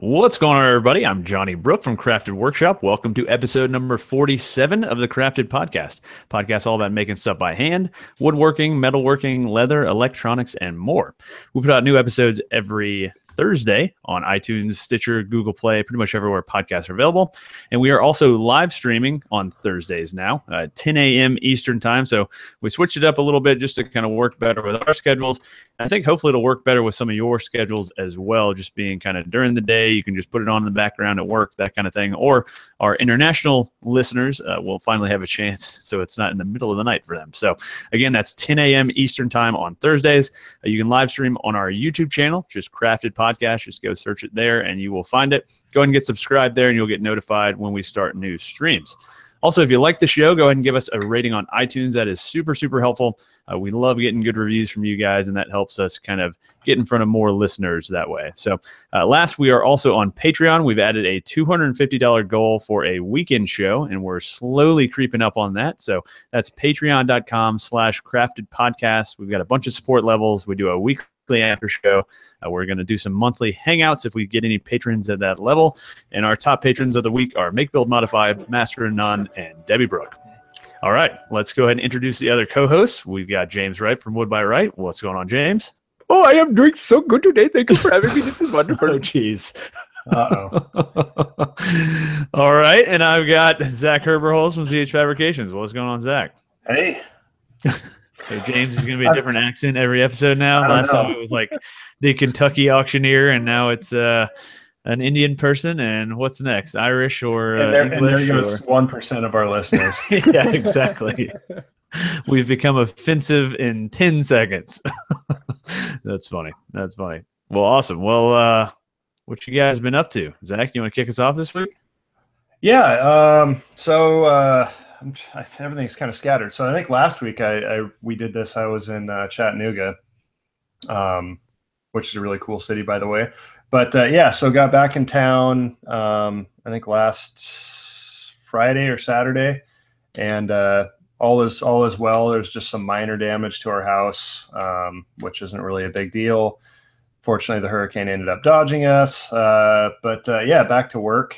What's going on, everybody? I'm Johnny Brooke from Crafted Workshop. Welcome to episode number 47 of the Crafted Podcast. Podcast all about making stuff by hand, woodworking, metalworking, leather, electronics, and more. We put out new episodes every Thursday on iTunes, Stitcher, Google Play, pretty much everywhere podcasts are available. And we are also live streaming on Thursdays now, 10 a.m. Eastern time. So we switched it up a little bit just to kind of work better with our schedules. And I think hopefully it'll work better with some of your schedules as well, just being kind of during the day. You can just put it on in the background at work, that kind of thing. Or our international listeners will finally have a chance, so it's not in the middle of the night for them. So again, that's 10 a.m. Eastern time on Thursdays. You can live stream on our YouTube channel, just Crafted Podcast. Just go search it there and you will find it. Go ahead and get subscribed there and you'll get notified when we start new streams. Also, if you like the show, go ahead and give us a rating on iTunes. That is super, super helpful. We love getting good reviews from you guys, and that helps us kind of get in front of more listeners that way. So last, we are also on Patreon. We've added a $250 goal for a weekend show, and we're slowly creeping up on that. So that's patreon.com/craftedpodcast. We've got a bunch of support levels. We do a weekly after show. We're going to do some monthly hangouts if we get any patrons at that level. And our top patrons of the week are Make Build Modify, Master and None, and Deby Brooke. All right, let's go ahead and introduce the other co-hosts. We've got James Wright from Wood by Wright. What's going on, James? Oh, I am doing so good today. Thank you for having me. This is wonderful. Oh, jeez. Uh-oh. All right, and I've got Zack Herberholz from ZH Fabrications. What's going on, Zack? Hey. So James is going to be a different accent every episode now. Last time it was like the Kentucky auctioneer, and now it's an Indian person. And what's next? Irish or English? And there goes 1% of our listeners. Yeah, exactly. We've become offensive in 10 seconds. That's funny. That's funny. Well, awesome. Well, what you guys been up to? Zack, you want to kick us off this week? Yeah. Everything's kind of scattered. So I think last week we did this. I was in Chattanooga, which is a really cool city, by the way. But so got back in town. I think last Friday or Saturday, and all is well. There's just some minor damage to our house, which isn't really a big deal. Fortunately, the hurricane ended up dodging us. But back to work.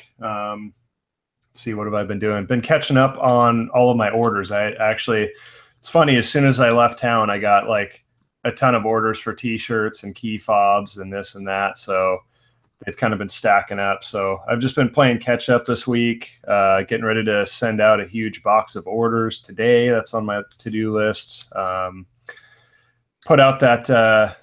See, what have I been doing? Been catching up on all of my orders. It's funny, as soon as I left town, I got like a ton of orders for t-shirts and key fobs and this and that. So they've kind of been stacking up. So I've just been playing catch up this week, getting ready to send out a huge box of orders today. That's on my to-do list. Put out that, I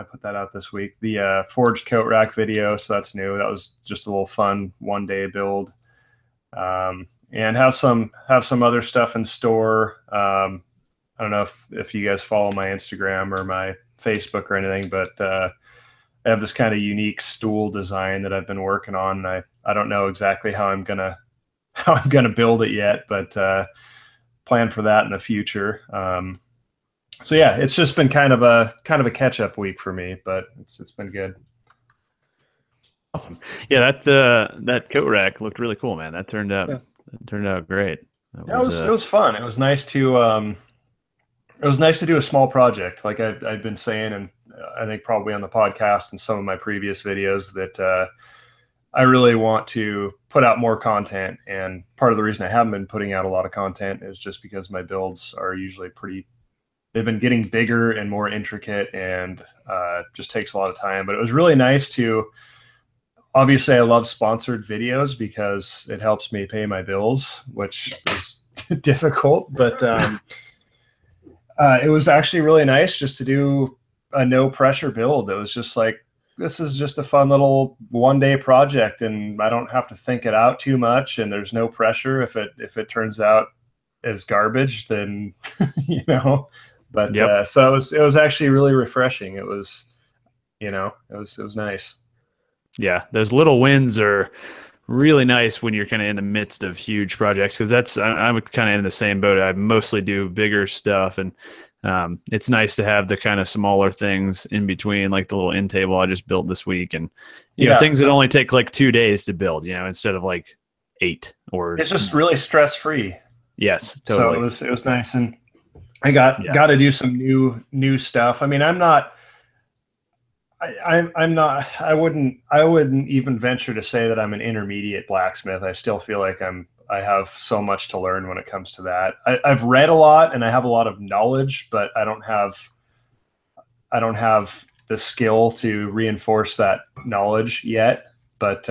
put that out this week. The forged coat rack video. So that's new. That was just a little fun one-day build. And have some other stuff in store. I don't know if you guys follow my Instagram or my Facebook or anything, but I have this kind of unique stool design that I've been working on. And I don't know exactly how I'm gonna build it yet, but plan for that in the future. So yeah, it's just been kind of a catch up week for me, but it's been good. Awesome. Yeah, that coat rack looked really cool, man. That turned out great. It was fun. It was nice to do a small project, like I've been saying, and I think probably on the podcast and some of my previous videos, that I really want to put out more content. And part of the reason I haven't been putting out a lot of content is just because my builds are usually they've been getting bigger and more intricate, and just takes a lot of time. But it was really nice to. Obviously, I love sponsored videos because it helps me pay my bills, which is difficult. But it was actually really nice just to do a no pressure build. It was just like, this is just a fun little one-day project, and I don't have to think it out too much. And there's no pressure. If it turns out as garbage, then But yep. So it was actually really refreshing. It was nice. Yeah, those little wins are really nice when you're kind of in the midst of huge projects, because I'm kind of in the same boat. I mostly do bigger stuff, and it's nice to have the kind of smaller things in between, like the little end table I just built this week, and you know, things that only take like 2 days to build, instead of like 8. Or it's just really stress free. Yes, totally. So it was nice, and I got to do some new stuff. I mean, I'm not. I wouldn't even venture to say that I'm an intermediate blacksmith. I still feel like I have so much to learn when it comes to that. I've read a lot and I have a lot of knowledge, but I don't have the skill to reinforce that knowledge yet. But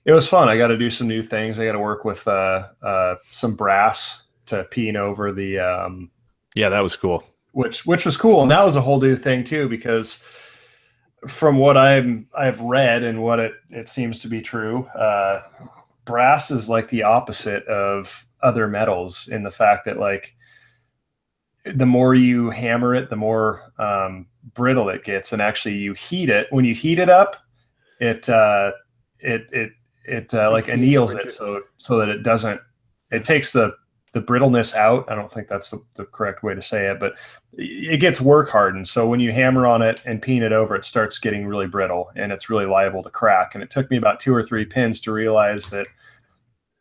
it was fun. I got to do some new things. I got to work with some brass to peen over the Yeah, that was cool. which was cool, and that was a whole new thing too, because from what I've read and what it seems to be true, brass is like the opposite of other metals in the fact that like the more you hammer it, the more brittle it gets, and actually you heat it. When you heat it up, it like anneals it, so that it doesn't. It takes the brittleness out. I don't think that's the correct way to say it, but it gets work hardened. So when you hammer on it and peen it over, it starts getting really brittle and it's really liable to crack. And it took me about 2 or 3 pins to realize that,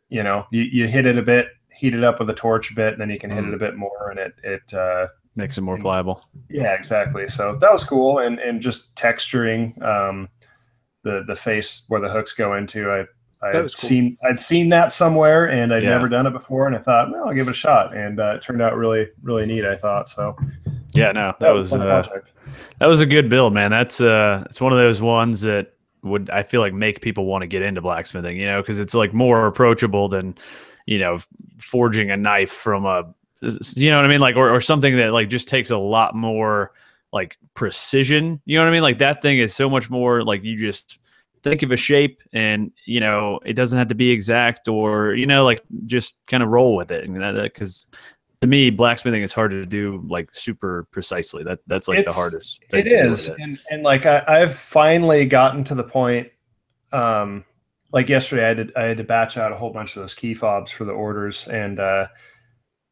you hit it a bit, heat it up with a torch a bit, and then you can hit it a bit more, and it makes it more pliable. Yeah, exactly. So that was cool. And just texturing the face where the hooks go into, I'd seen that somewhere, and I'd never done it before, and I thought, well, I'll give it a shot, and it turned out really, really neat, I thought. So yeah, no, that was a good build, man. That's it's one of those ones that would, I feel like, make people want to get into blacksmithing, because it's like more approachable than forging a knife from a, you know what I mean, like, or something that like just takes a lot more like precision, you know what I mean, like that thing is so much more like you just think of a shape and it doesn't have to be exact, or like just kind of roll with it, because to me blacksmithing is hard to do like super precisely. That's like the hardest thing it is. And like I've finally gotten to the point, like yesterday I had to batch out a whole bunch of those key fobs for the orders, and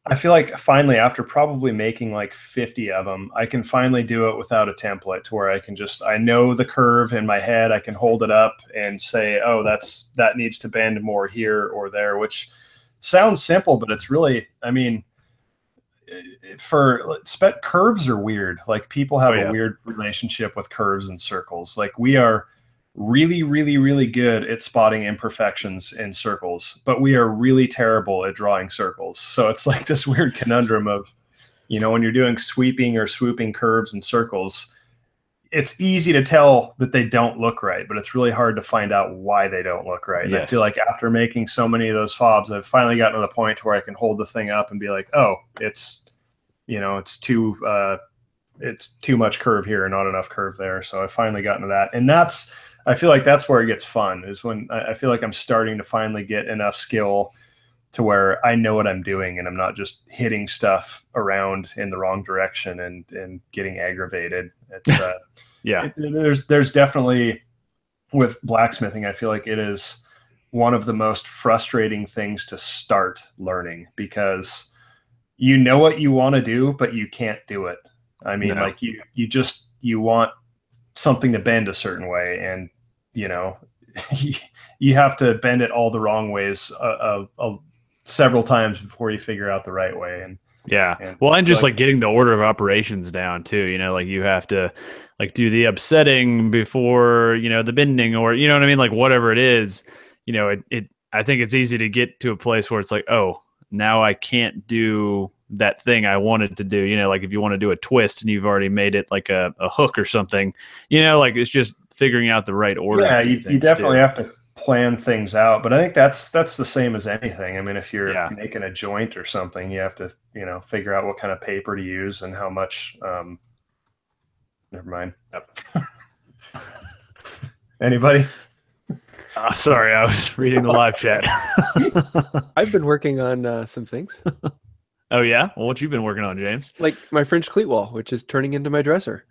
I feel like finally, after probably making like 50 of them, I can finally do it without a template, to where I know the curve in my head. I can hold it up and say, oh, that needs to bend more here or there, which sounds simple, but it's really, I mean, curves are weird. Like people have a weird relationship with curves and circles. Like we are really, really, really good at spotting imperfections in circles, but we are really terrible at drawing circles. So it's like this weird conundrum of, when you're doing sweeping or swooping curves and circles, it's easy to tell that they don't look right, but it's really hard to find out why they don't look right. And I feel like after making so many of those fobs, I've finally gotten to the point where I can hold the thing up and be like, oh, it's too much curve here and not enough curve there. So I've finally gotten to that. And I feel like that's where it gets fun, is when I feel like I'm starting to finally get enough skill to where I know what I'm doing and I'm not just hitting stuff around in the wrong direction and getting aggravated. It's there's definitely, with blacksmithing, I feel like it is one of the most frustrating things to start learning, because you know what you want to do, but you can't do it. I mean, like you want something to bend a certain way, and you have to bend it all the wrong ways several times before you figure out the right way. And just like getting the order of operations down too, like you have to like do the upsetting before the bending, or what I mean, like whatever it is, I think it's easy to get to a place where it's like, oh, now I can't do that thing I wanted to do, like if you want to do a twist and you've already made it like a hook or something, like it's just figuring out the right order. Yeah, you definitely have to plan things out, but I think that's the same as anything. I mean, if you're making a joint or something, you have to figure out what kind of paper to use and how much. Never mind. Yep. Anybody? Sorry, I was reading the live chat. I've been working on some things. Oh yeah? Well, what you been working on, James? Like my French cleat wall, which is turning into my dresser.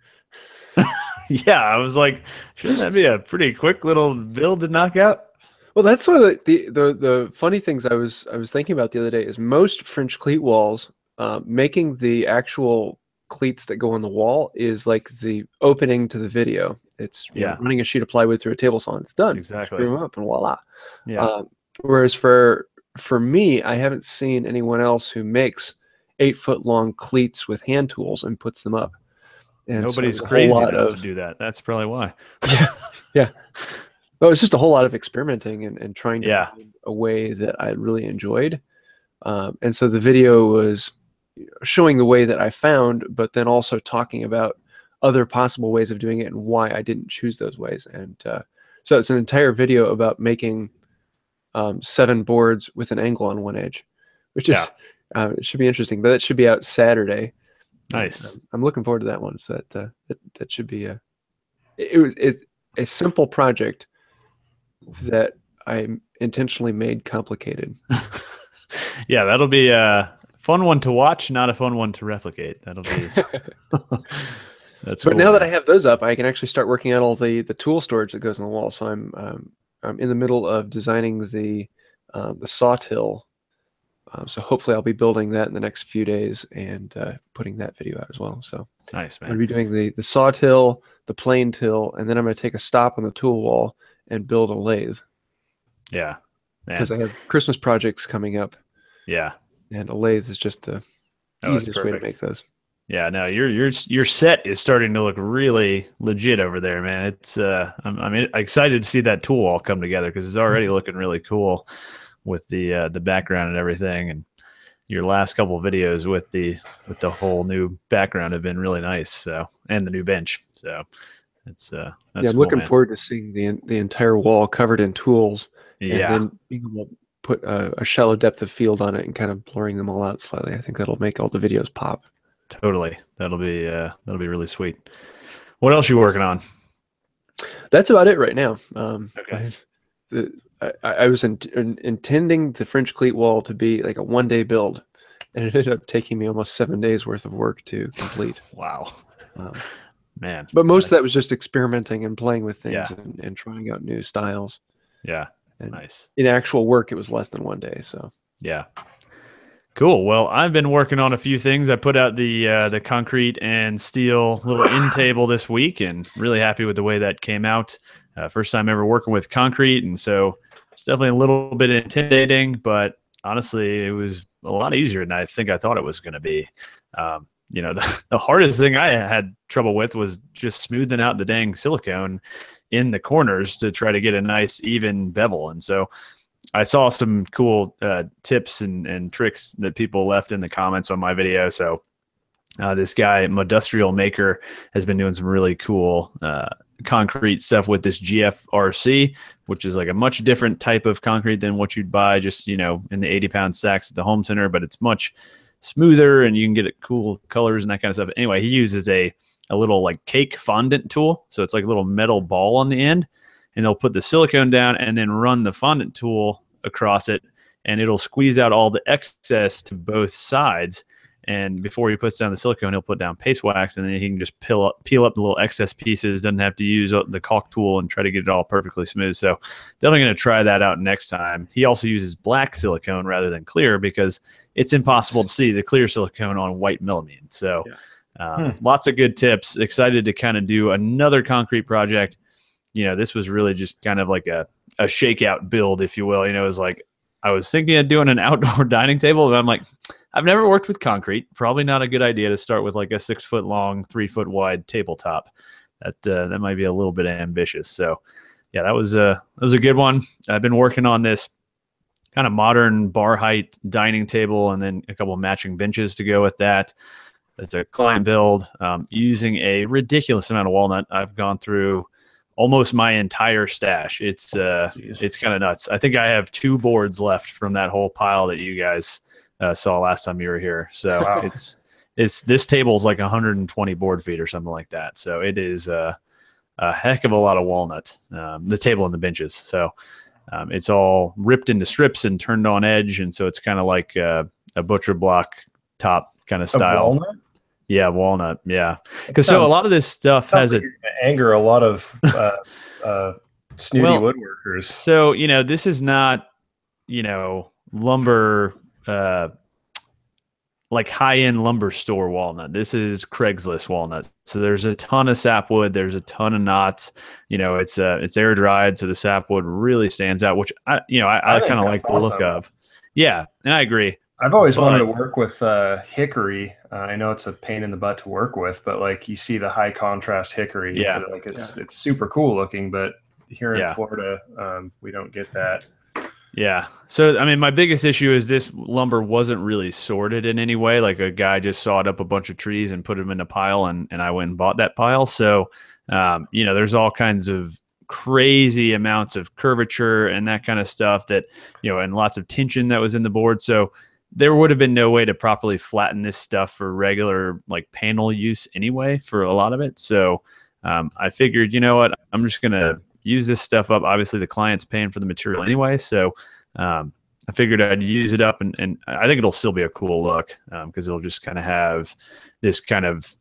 Yeah, I was like, shouldn't that be a pretty quick little build to knock out? Well, that's one of the funny things I was thinking about the other day is most French cleat walls, making the actual cleats that go on the wall is like the opening to the video. It's running a sheet of plywood through a table saw and it's done. Exactly. Screw them up and voila. Yeah. Whereas for me, I haven't seen anyone else who makes 8-foot long cleats with hand tools and puts them up. And so Nobody's it was a whole crazy lot enough of to do that. That's probably why. yeah. Well, it's just a whole lot of experimenting and trying to Yeah. find a way that I really enjoyed. And so the video was showing the way that I found, but then also talking about other possible ways of doing it and why I didn't choose those ways. And so it's an entire video about making 7 boards with an angle on one edge, which is it should be interesting. But that should be out Saturday. Nice. And, I'm looking forward to that one. So that should be it's a simple project that I intentionally made complicated. Yeah, that'll be a fun one to watch, not a fun one to replicate. That'll be that's But cool, now that I man. have those up, I can actually start working on all the tool storage that goes on the wall. So I'm in the middle of designing the sawtill. So hopefully I'll be building that in the next few days and putting that video out as well. So Nice, I'm man. going to be doing the sawtill, the plane till, and then I'm going to take a stop on the tool wall and build a lathe Yeah. because Man. I have Christmas projects coming up, Yeah. and a lathe is just the Oh, that's easiest way to perfect. make those. Yeah, no, your set is starting to look really legit over there, man. It's I'm excited to see that tool all come together because it's already looking really cool with the background and everything. And your last couple of videos with the whole new background have been really nice. So, and the new bench. So it's that's I'm cool, looking man. forward to seeing the entire wall covered in tools, and Yeah, then being able to put a shallow depth of field on it and kind of blurring them all out slightly. I think that'll make all the videos pop. totally. That'll be really sweet. What else you working on? That's about it right now. Okay. I was intending the French cleat wall to be like a one-day build, and it ended up taking me almost 7 days worth of work to complete. Wow, man. But most of that was just experimenting and playing with things Yeah. and trying out new styles. Yeah, And nice. in actual work, it was less than 1 day. So Yeah. Cool. Well, I've been working on a few things. I put out the concrete and steel little end table this week, and really happy with the way that came out. First time ever working with concrete, and so it's definitely a little bit intimidating, but honestly, it was a lot easier than I think I thought it was going to be. You know, the hardest thing I had trouble with was just smoothing out the dang silicone in the corners to try to get a nice even bevel, and so I saw some cool tips and tricks that people left in the comments on my video. So this guy, Modustrial Maker, has been doing some really cool concrete stuff with this GFRC, which is like a much different type of concrete than what you'd buy just, you know, in the 80-pound sacks at the home center, but it's much smoother and you can get it cool colors and that kind of stuff. Anyway, he uses a little like cake fondant tool. So it's like a little metal ball on the end, and he'll put the silicone down and then run the fondant tool across it, and it'll squeeze out all the excess to both sides. And before he puts down the silicone, he'll put down paste wax, and then he can just peel up the little excess pieces. Doesn't have to use the caulk tool and try to get it all perfectly smooth. So definitely going to try that out next time. He also uses black silicone rather than clear because it's impossible to see the clear silicone on white melamine. So lots of good tips. Excited to kind of do another concrete project. You know, this was really just kind of like a shakeout build, if you will. You know, it was like I was thinking of doing an outdoor dining table, but I'm like, I've never worked with concrete. Probably not a good idea to start with like a 6 foot long, 3 foot wide tabletop. That might be a little bit ambitious. So, yeah, that was a good one. I've been working on this kind of modern bar height dining table, and then a couple of matching benches to go with that. It's a client build using a ridiculous amount of walnut. I've gone through almost my entire stash. It's kind of nuts. I think I have 2 boards left from that whole pile that you guys saw last time you were here. So Wow. it's this table is like 120 board feet or something like that. So it is a heck of a lot of walnut. The table and the benches. So it's all ripped into strips and turned on edge, and so it's kind of like a butcher block top kind of style. Of walnut? Yeah, walnut. Yeah, because so a lot of this stuff has like anger a lot of snooty woodworkers. So you know, this is not lumber, like high-end lumber store walnut. This is Craigslist walnut. So there's a ton of sapwood. There's a ton of knots. You know, it's air dried, so the sapwood really stands out. Which I kind of like the look of. Yeah, and I agree. I've always wanted to But work with hickory. I know it's a pain in the butt to work with, but like you see the high contrast hickory, yeah, like it's super cool looking. But here in yeah. Florida, we don't get that. Yeah. So, I mean, my biggest issue is this lumber wasn't really sorted in any way. Like a guy just sawed up a bunch of trees and put them in a pile, and I went and bought that pile. So, there's all kinds of crazy amounts of curvature and that kind of stuff that, and lots of tension that was in the board. So, there would have been no way to properly flatten this stuff for regular like panel use anyway for a lot of it. So, I figured, you know what, I'm just going to use this stuff up. Obviously, the client's paying for the material anyway. So, I figured I'd use it up, and I think it'll still be a cool look because it'll just kind of have this kind of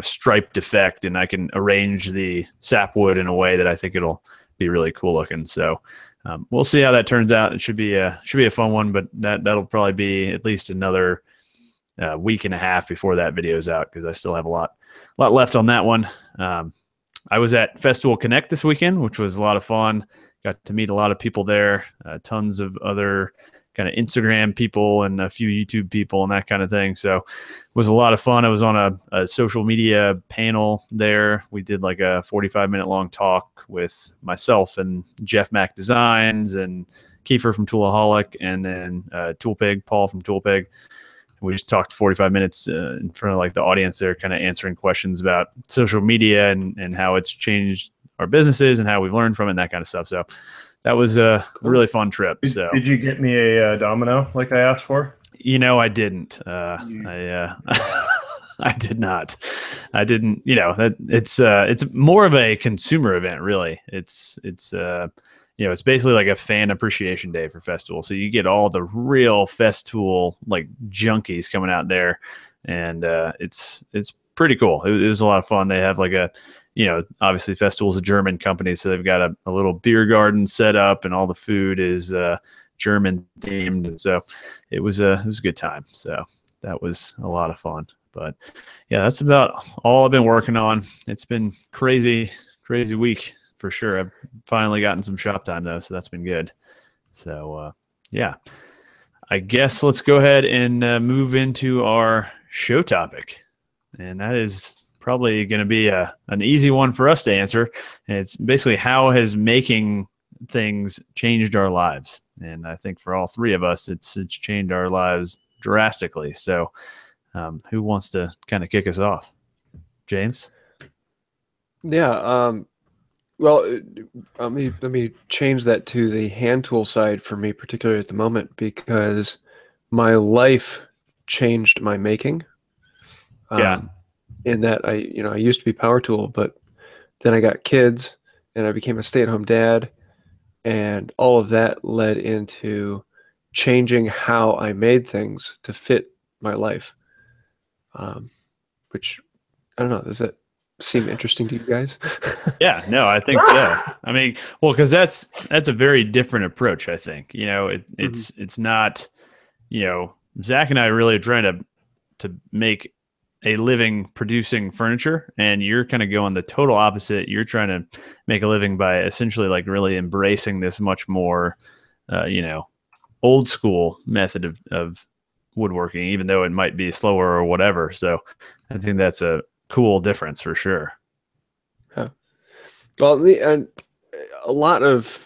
striped effect, and I can arrange the sapwood in a way that I think it'll be really cool looking. So we'll see how that turns out. It should be a fun one, but that'll probably be at least another week and a half before that video's out because I still have a lot left on that one. I was at Festool Connect this weekend, which was a lot of fun. Got to meet a lot of people there, tons of other kind of Instagram people and a few YouTube people and that kind of thing. So it was a lot of fun. I was on a social media panel there. We did like a 45-minute long talk with myself and Jeff Mack Designs and Kiefer from Toolaholic, and then Toolpig, Paul from Toolpig. We just talked 45 minutes in front of like the audience there, kind of answering questions about social media and how it's changed our businesses and how we've learned from it and that kind of stuff. So that was a really fun trip. Did you get me a domino like I asked for? I didn't. I did not. I didn't. It's more of a consumer event, really. It's basically like a fan appreciation day for Festool. So you get all the real Festool like junkies coming out there, and it's pretty cool. It was a lot of fun. They have like obviously Festool is a German company, so they've got a little beer garden set up, and all the food is German themed, and so it was a good time. So that was a lot of fun. But yeah, that's about all I've been working on. It's been crazy week for sure. I've finally gotten some shop time though, so that's been good. So yeah, I guess let's go ahead and move into our show topic, and that is probably going to be an easy one for us to answer. And it's basically, how has making things changed our lives? And I think for all three of us, it's changed our lives drastically. So who wants to kind of kick us off? James? Yeah. Well, let me change that to the hand tool side for me, particularly at the moment, because my life changed my making. Yeah. In that I used to be power tool, but then I got kids and I became a stay-at-home dad, and all of that led into changing how I made things to fit my life. Which I don't know, does that seem interesting to you guys? Yeah, no, I think so. I mean, well, because that's a very different approach. I think it's not, Zach and I really are trying to make a living producing furniture, and you're kind of going the total opposite. You're trying to make a living by essentially like really embracing this much more, old school method of woodworking, even though it might be slower or whatever. So I think that's a cool difference for sure. Yeah. Well, and a lot of,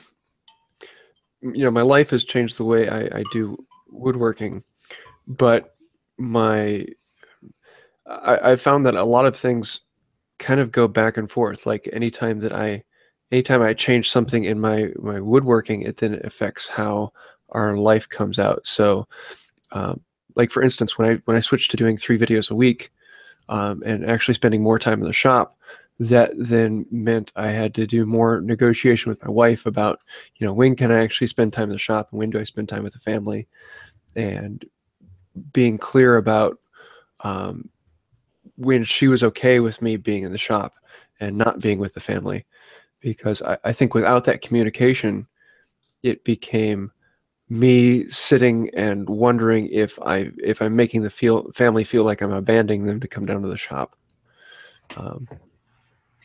my life has changed the way I do woodworking, but I found that a lot of things kind of go back and forth. Like anytime I change something in my woodworking, it then affects how our life comes out. So, like for instance, when I switched to doing 3 videos a week, and actually spending more time in the shop, that then meant I had to do more negotiation with my wife about, when can I actually spend time in the shop and when do I spend time with the family, and being clear about when she was okay with me being in the shop and not being with the family. Because I think without that communication, it became me sitting and wondering if I'm making the family feel like I'm abandoning them to come down to the shop.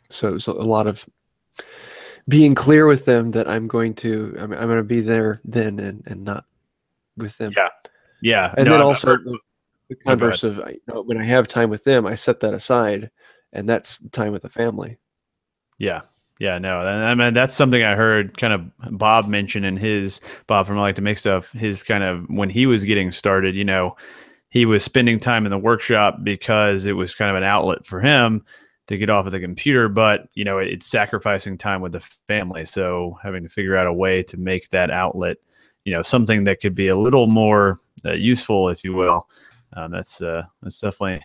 So it was a lot of being clear with them that I'm going to be there then and not with them. Yeah. Yeah. And No, then I've also heard. the Oh, go ahead. converse of, when I have time with them, I set that aside, and that's time with the family. Yeah. Yeah, no. And I mean, that's something I heard kind of Bob mention in his Bob from I Like to Make Stuff, his kind of when he was getting started, he was spending time in the workshop because it was kind of an outlet for him to get off of the computer, but it's sacrificing time with the family. So having to figure out a way to make that outlet, something that could be a little more useful, if you will. That's definitely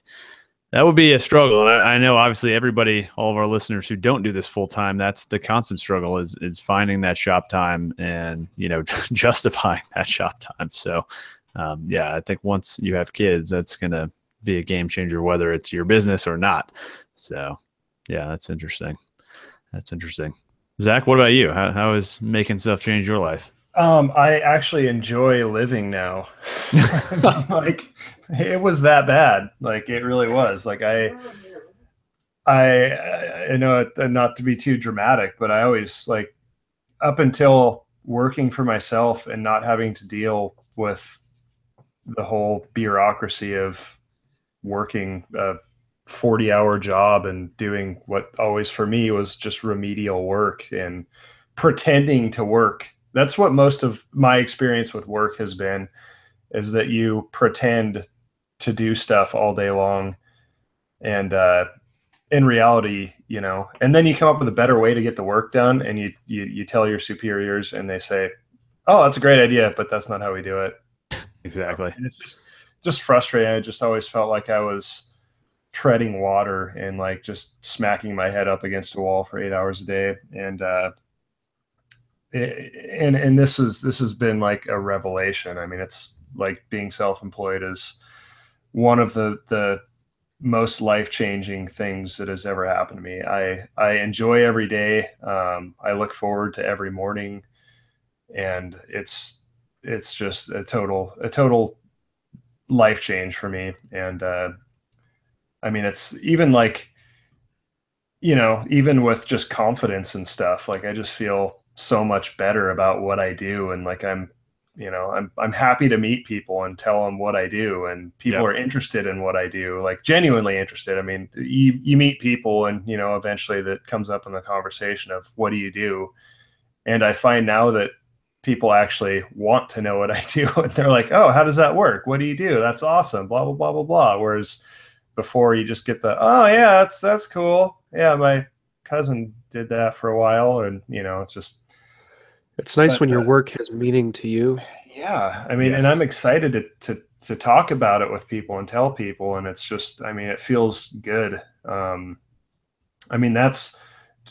that would be a struggle. And I know obviously everybody, all of our listeners who don't do this full time, that's the constant struggle is finding that shop time and, justifying that shop time. So, yeah, I think once you have kids, that's going to be a game changer, whether it's your business or not. So, yeah, that's interesting. That's interesting. Zach, what about you? How has making stuff change your life? I actually enjoy living now. Like it was that bad. Like it really was. Like I know not to be too dramatic, but I always like up until working for myself and not having to deal with the whole bureaucracy of working a 40-hour job and doing what always for me was just remedial work and pretending to work. That's what most of my experience with work has been, is that you pretend to do stuff all day long. And in reality, and then you come up with a better way to get the work done, and you tell your superiors and they say, oh, that's a great idea, but that's not how we do it. Exactly. And it's just frustrating. I just always felt like I was treading water and like just smacking my head up against a wall for 8 hours a day. And and this has been like a revelation. I mean, it's like being self-employed is one of the most life-changing things that has ever happened to me. I enjoy every day. I look forward to every morning, and it's just a total life change for me. And I mean, it's even like, even with just confidence and stuff, like I just feel so much better about what I do. And like, I'm happy to meet people and tell them what I do. And people Yep. are interested in what I do, like genuinely interested. I mean, you meet people and, eventually that comes up in the conversation of what do you do? And I find now that people actually want to know what I do. And they're like, oh, how does that work? What do you do? That's awesome. Blah, blah, blah, blah, blah. Whereas before you just get the, oh yeah, that's cool. Yeah. My cousin did that for a while. And It's nice but, when your work has meaning to you. yeah, I mean, and I'm Yes. excited to talk about it with people and tell people. And it's just, I mean, it feels good. I mean, that's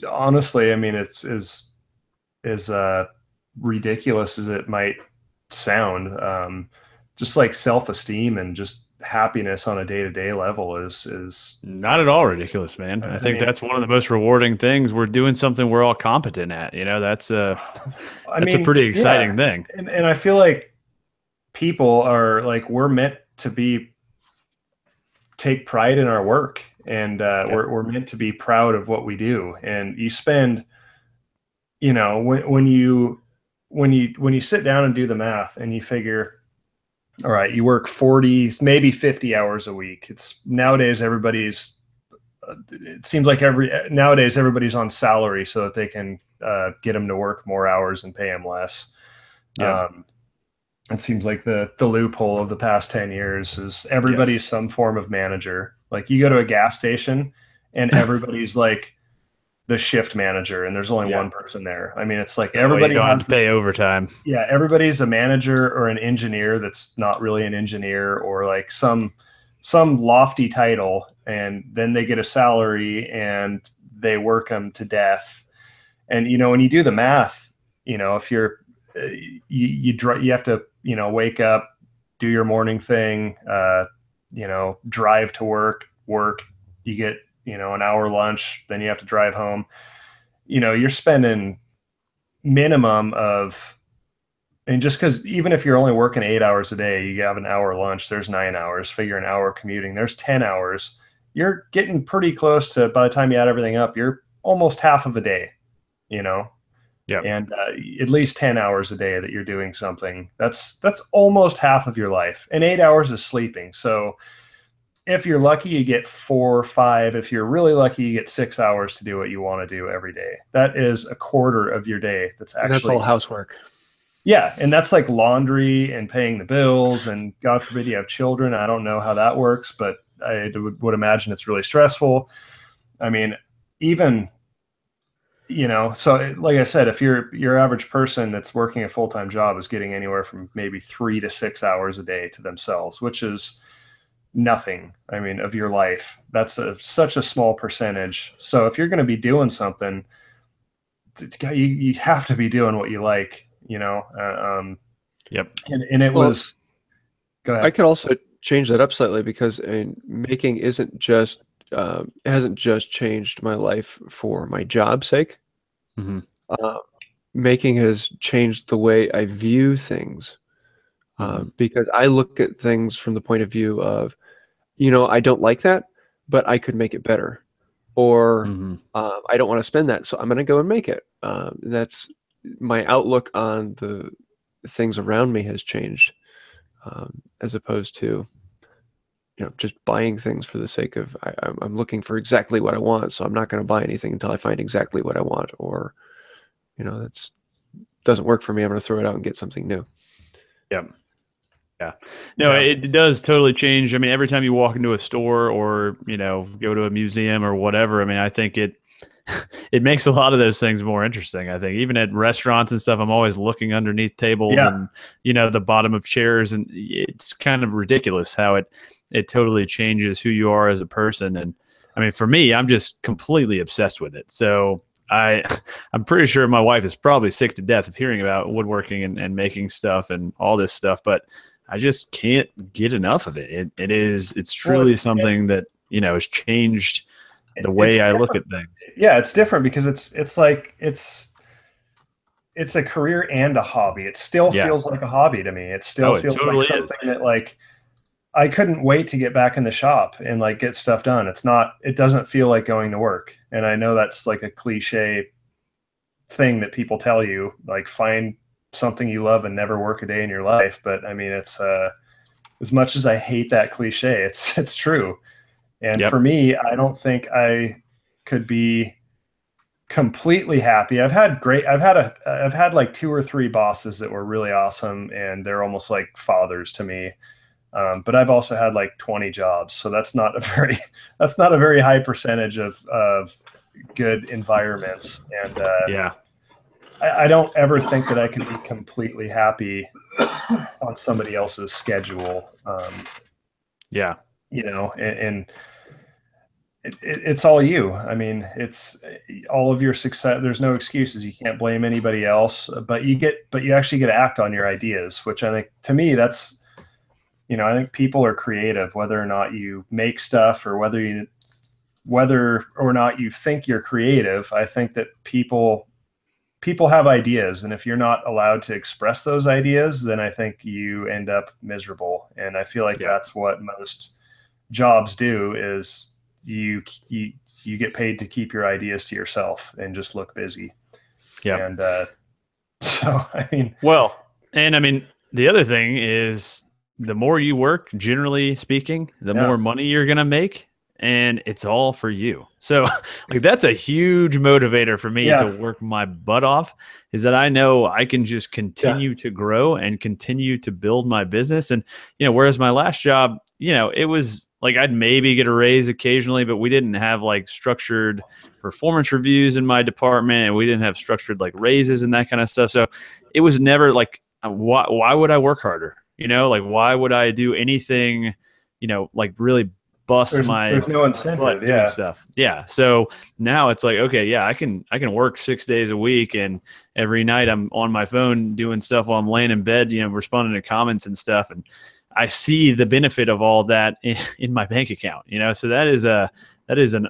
honestly, I mean, it's as ridiculous as it might sound. Just like self-esteem and just happiness on a day-to-day level is Not at all ridiculous, man. I I think mean, that's one of the most rewarding things. We're doing something we're all competent at. That's I that's a mean, pretty yeah. exciting thing. And I feel like people are like, we're meant to take pride in our work, and Yep. we're meant to be proud of what we do. And you spend, when you sit down and do the math and you figure, all right, you work 40, maybe 50 hours a week. It's nowadays it seems like nowadays everybody's on salary so that they can get them to work more hours and pay them less. Yep. It seems like the loophole of the past 10 years is everybody's Yes. some form of manager. Like you go to a gas station and everybody's like the shift manager, and there's only Yeah. one person there. I mean, it's like That way you everybody don't have has to pay overtime. yeah, everybody's a manager or an engineer that's not really an engineer, or like some lofty title, and then they get a salary and they work them to death. And when you do the math, if you're you have to wake up, do your morning thing, drive to work, you get an hour lunch, then you have to drive home. You're spending minimum of, and just because even if you're only working 8 hours a day, you have an hour lunch, there's 9 hours, figure an hour commuting, there's 10 hours. You're getting pretty close to, by the time you add everything up, you're almost half of a day, you know? and at least 10 hours a day that you're doing something. That's almost half of your life, and 8 hours is sleeping. So if you're lucky, you get 4 or 5. If you're really lucky, you get 6 hours to do what you want to do every day. That is a quarter of your day. That's actually, and that's all housework. Yeah, and that's like laundry and paying the bills, and God forbid you have children. I don't know how that works, but I would imagine it's really stressful. I mean, even, so like I said, if your average person that's working a full-time job is getting anywhere from maybe 3 to 6 hours a day to themselves, which is nothing, I mean, of your life. That's such a small percentage. So if you're going to be doing something, you have to be doing what you like, Yep. And it was, go ahead. I could also change that up slightly, because making isn't just hasn't just changed my life for my job's sake. Making has changed the way I view things, because I look at things from the point of view of, I don't like that, but I could make it better, or I don't want to spend that, so I'm going to go and make it. That's my outlook on the things around me has changed, as opposed to just buying things for the sake of I'm looking for exactly what I want, so I'm not going to buy anything until I find exactly what I want, or that's doesn't work for me. I'm going to throw it out and get something new. Yep. Yeah. No, it does totally change. I mean, every time you walk into a store or, go to a museum or whatever, I mean, I think it makes a lot of those things more interesting. I think even at restaurants and stuff, I'm always looking underneath tables and, the bottom of chairs, and it's kind of ridiculous how it totally changes who you are as a person. And I mean, for me, I'm just completely obsessed with it. So I'm pretty sure my wife is probably sick to death of hearing about woodworking and making stuff and all this stuff, but I just can't get enough of it. It's truly something that, has changed the way I look at things. Yeah, it's different because it's like it's a career and a hobby. It still feels like a hobby to me. It still feels totally like something that, like, I couldn't wait to get back in the shop and like get stuff done. It doesn't feel like going to work. And I know that's like a cliche thing that people tell you, like, find something you love and never work a day in your life. But I mean, it's as much as I hate that cliche, it's true. And for me, I don't think I could be completely happy. I've had like 2 or 3 bosses that were really awesome, and they're almost like fathers to me. But I've also had like 20 jobs, so that's not a very high percentage of good environments. And I don't ever think that I could be completely happy on somebody else's schedule. And it's all you. I mean, it's all of your success. There's no excuses. You can't blame anybody else, but you actually get to act on your ideas, which I think, to me, that's, I think people are creative, whether or not you make stuff or whether or not you think you're creative. I think that people have ideas, and if you're not allowed to express those ideas, then I think you end up miserable. And I feel like that's what most jobs do, is you get paid to keep your ideas to yourself and just look busy. Yeah. And so, I mean, the other thing is, the more you work, generally speaking, the more money you're going to make, and it's all for you. So like, that's a huge motivator for me to work my butt off, is that I know I can just continue to grow and continue to build my business. And, whereas my last job, it was like, I'd maybe get a raise occasionally, but we didn't have like structured performance reviews in my department, and we didn't have structured like raises and that kind of stuff. So it was never like, why would I work harder? Like, why would I do anything, like really bust there's no incentive doing stuff. Yeah. So now it's like, okay, I can work 6 days a week, and every night I'm on my phone doing stuff while I'm laying in bed, responding to comments and stuff. And I see the benefit of all that in my bank account, so that is an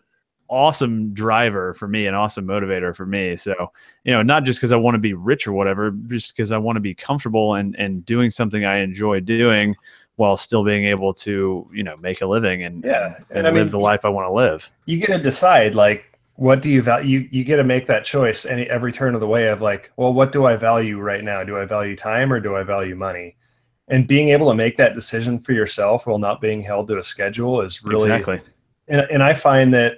awesome driver for me, an awesome motivator for me. So, not just because I want to be rich or whatever, just because I want to be comfortable and doing something I enjoy doing while still being able to, make a living and live the life I want to live. You get to decide, like, what do you value? You get to make that choice every turn of the way of like, well, what do I value right now? Do I value time or do I value money? And being able to make that decision for yourself while not being held to a schedule is really, Exactly. And I find that,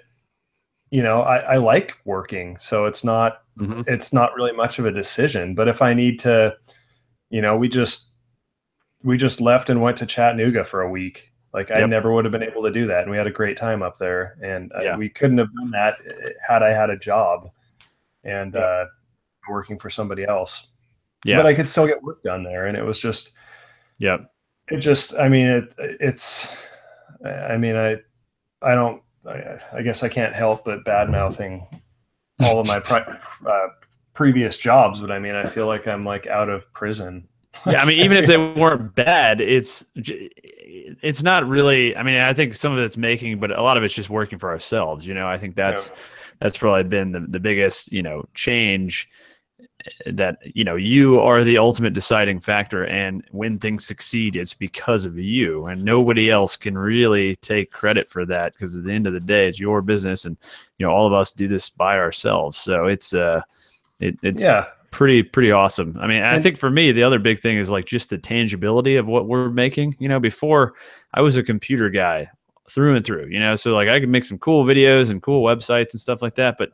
I like working, so it's not really much of a decision. But if I need to, we just left and went to Chattanooga for a week. Like I never would have been able to do that. And we had a great time up there, and we couldn't have done that had I had a job and working for somebody else. Yeah. But I could still get work done there. And it was just, it just, I mean, I guess I can't help but bad mouthing all of my previous jobs, but I mean, I feel like I'm like out of prison. Yeah, I mean, even if they weren't bad, it's not really. I mean, I think some of it's making, but a lot of it's just working for ourselves. I think that's probably been the biggest change. That you are the ultimate deciding factor, and when things succeed, it's because of you, and nobody else can really take credit for that, because at the end of the day, it's your business, and all of us do this by ourselves. So it's pretty awesome. I mean, I think for me, the other big thing is like just the tangibility of what we're making. Before I was a computer guy through and through, so like I could make some cool videos and cool websites and stuff like that, but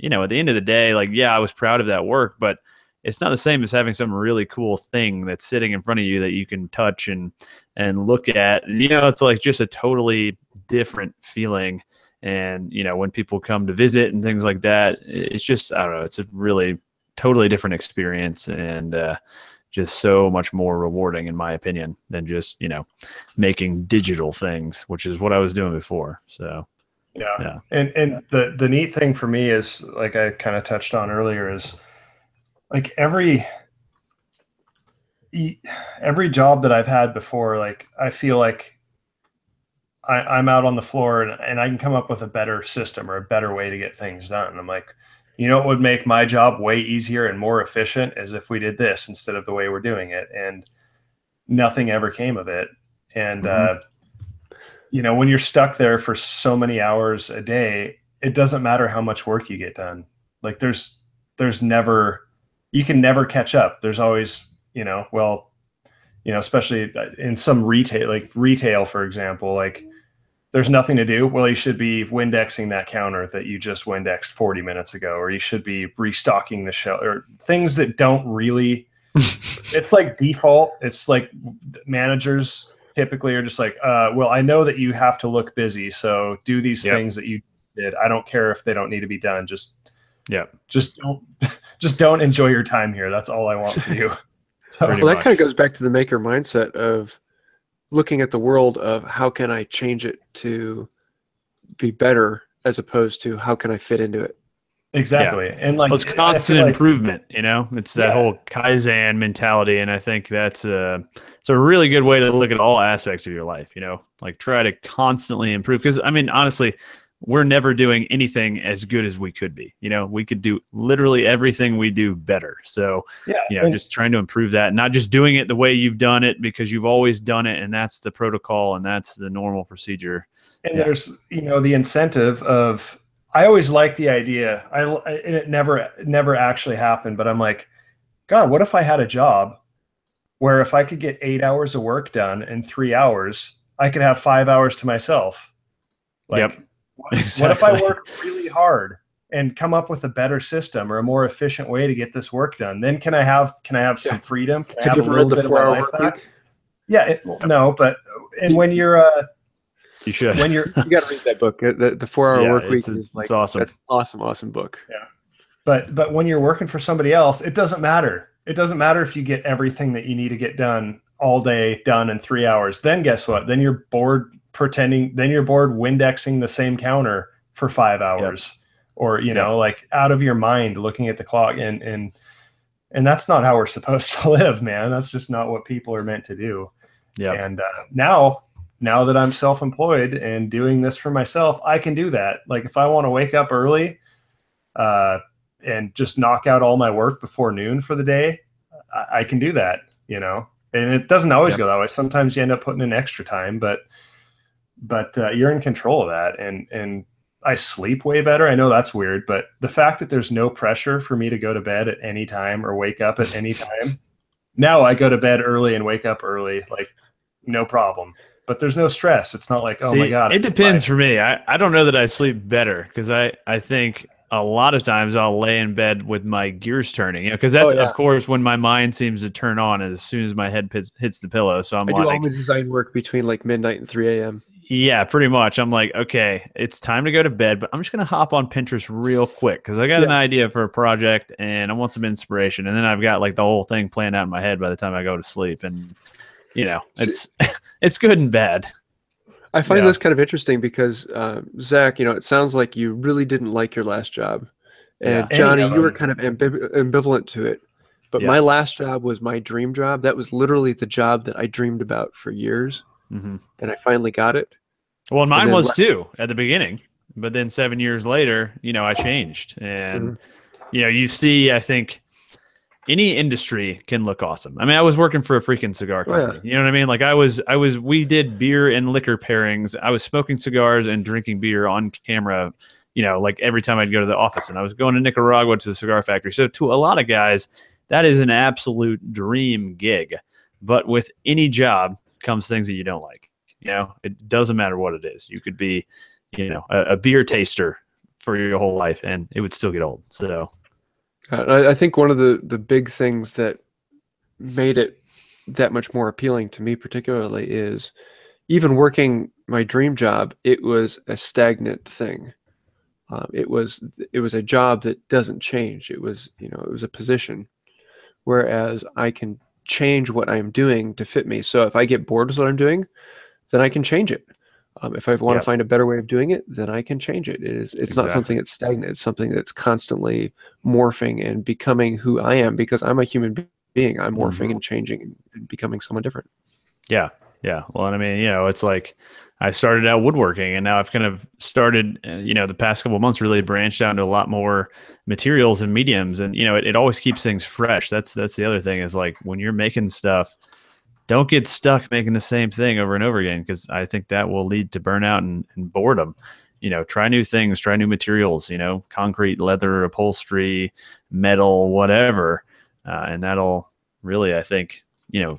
at the end of the day, like, I was proud of that work, but it's not the same as having some really cool thing that's sitting in front of you that you can touch and look at. And, it's like just a totally different feeling. And, when people come to visit and things like that, it's just, I don't know, it's a really totally different experience, and just so much more rewarding, in my opinion, than just, making digital things, which is what I was doing before. So. Yeah. And the neat thing for me is, like I kind of touched on earlier, is like every job that I've had before, like I feel like I'm out on the floor and I can come up with a better system or a better way to get things done. I'm like, what would make my job way easier and more efficient is if we did this instead of the way we're doing it. And nothing ever came of it. And, when you're stuck there for so many hours a day, it doesn't matter how much work you get done. Like you can never catch up. There's always, especially in some retail, for example, like there's nothing to do. Well, you should be Windexing that counter that you just Windexed 40 minutes ago, or you should be restocking the shelf, or things that don't really, it's like default. It's like managers typically are just like, well, I know that you have to look busy, so do these things that you did. I don't care if they don't need to be done. Just don't enjoy your time here. That's all I want for you. Well, that kind of goes back to the maker mindset of looking at the world of how can I change it to be better, as opposed to how can I fit into it. Exactly. Yeah. And like, it's constant improvement, it's that whole Kaizen mentality. And I think that's it's a really good way to look at all aspects of your life, like try to constantly improve. Because I mean, honestly, we're never doing anything as good as we could be. We could do literally everything we do better. So, just trying to improve that, not just doing it the way you've done it because you've always done it, and that's the protocol and that's the normal procedure. And there's, the incentive of, I always like the idea. And it never actually happened, but I'm like, God, what if I had a job where if I could get 8 hours of work done in 3 hours, I could have 5 hours to myself. Like, what if I work really hard and come up with a better system or a more efficient way to get this work done? Then can I have some freedom? Can I have you ever read The 4 Hour Work Week? Yeah, no, but when you're you should. You got to read that book. The 4 Hour Work Week is like, awesome. That's awesome book. Yeah. But when you're working for somebody else, it doesn't matter. It doesn't matter if you get everything that you need to get done all day done in 3 hours. Then guess what? Then you're bored Windexing the same counter for 5 hours, or, like out of your mind looking at the clock, and that's not how we're supposed to live, man. That's just not what people are meant to do. Yeah. And now that I'm self-employed and doing this for myself, I can do that. Like if I want to wake up early, and just knock out all my work before noon for the day, I can do that, and it doesn't always go that way. Sometimes you end up putting in extra time, but you're in control of that. And I sleep way better. I know that's weird, but the fact that there's no pressure for me to go to bed at any time or wake up at any time. Now I go to bed early and wake up early, like no problem. But there's no stress. It's not like, oh my God. It depends for me. I don't know that I sleep better because I think a lot of times I'll lay in bed with my gears turning, because that's, of course, when my mind seems to turn on as soon as my head hits the pillow. So I do all my design work between like midnight and 3 a.m. Yeah, pretty much. I'm like, okay, it's time to go to bed, but I'm just going to hop on Pinterest real quick because I got an idea for a project and I want some inspiration. And then I've got like the whole thing planned out in my head by the time I go to sleep. And, it's it's good and bad. I find this kind of interesting because, Zach, it sounds like you really didn't like your last job. And Johnny, you were kind of ambivalent to it. But my last job was my dream job. That was literally the job that I dreamed about for years. And I finally got it. Well, mine was too at the beginning. But then 7 years later, I changed. And, you see, I think, any industry can look awesome. I mean, I was working for a freaking cigar company. You know what I mean? Like we did beer and liquor pairings. I was smoking cigars and drinking beer on camera, like every time I'd go to the office, and I was going to Nicaragua to the cigar factory. So to a lot of guys, that is an absolute dream gig. But with any job comes things that you don't like. It doesn't matter what it is. You could be, a beer taster for your whole life and it would still get old. So I think one of the big things that made it that much more appealing to me particularly is even working my dream job, it was a stagnant thing. It was a job that doesn't change. It was a position, whereas I can change what I'm doing to fit me. So if I get bored with what I'm doing, then I can change it. If I want to find a better way of doing it, then I can change it. It's not something that's stagnant. It's something that's constantly morphing and becoming who I am, because I'm a human being. I'm morphing and changing and becoming someone different. Yeah. Yeah. Well, and I mean, it's like I started out woodworking and now I've kind of started, the past couple of months really branched out into a lot more materials and mediums. And, it always keeps things fresh. That's the other thing is like when you're making stuff, don't get stuck making the same thing over and over again, because I think that will lead to burnout and boredom. Try new things, try new materials, concrete, leather, upholstery, metal, whatever. And that'll really, I think,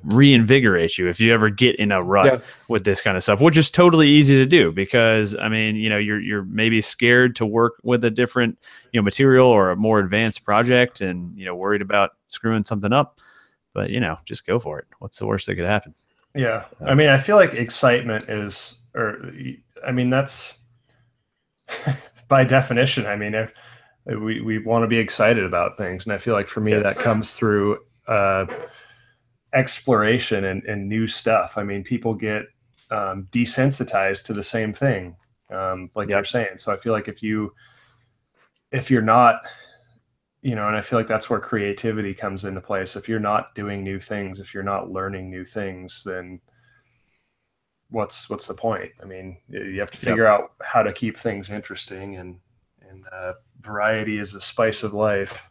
reinvigorate you if you ever get in a rut with this kind of stuff, which is totally easy to do because, I mean, you're maybe scared to work with a different, material or a more advanced project and, worried about screwing something up. But, just go for it. What's the worst that could happen? Yeah. I mean, I feel like excitement is, that's by definition. I mean, if we want to be excited about things. And I feel like for me, that comes through exploration and new stuff. I mean, people get desensitized to the same thing, like you're saying. So I feel like if you're not, and I feel like that's where creativity comes into place. If you're not doing new things, if you're not learning new things, then what's the point? I mean, you have to figure out how to keep things interesting, and variety is the spice of life.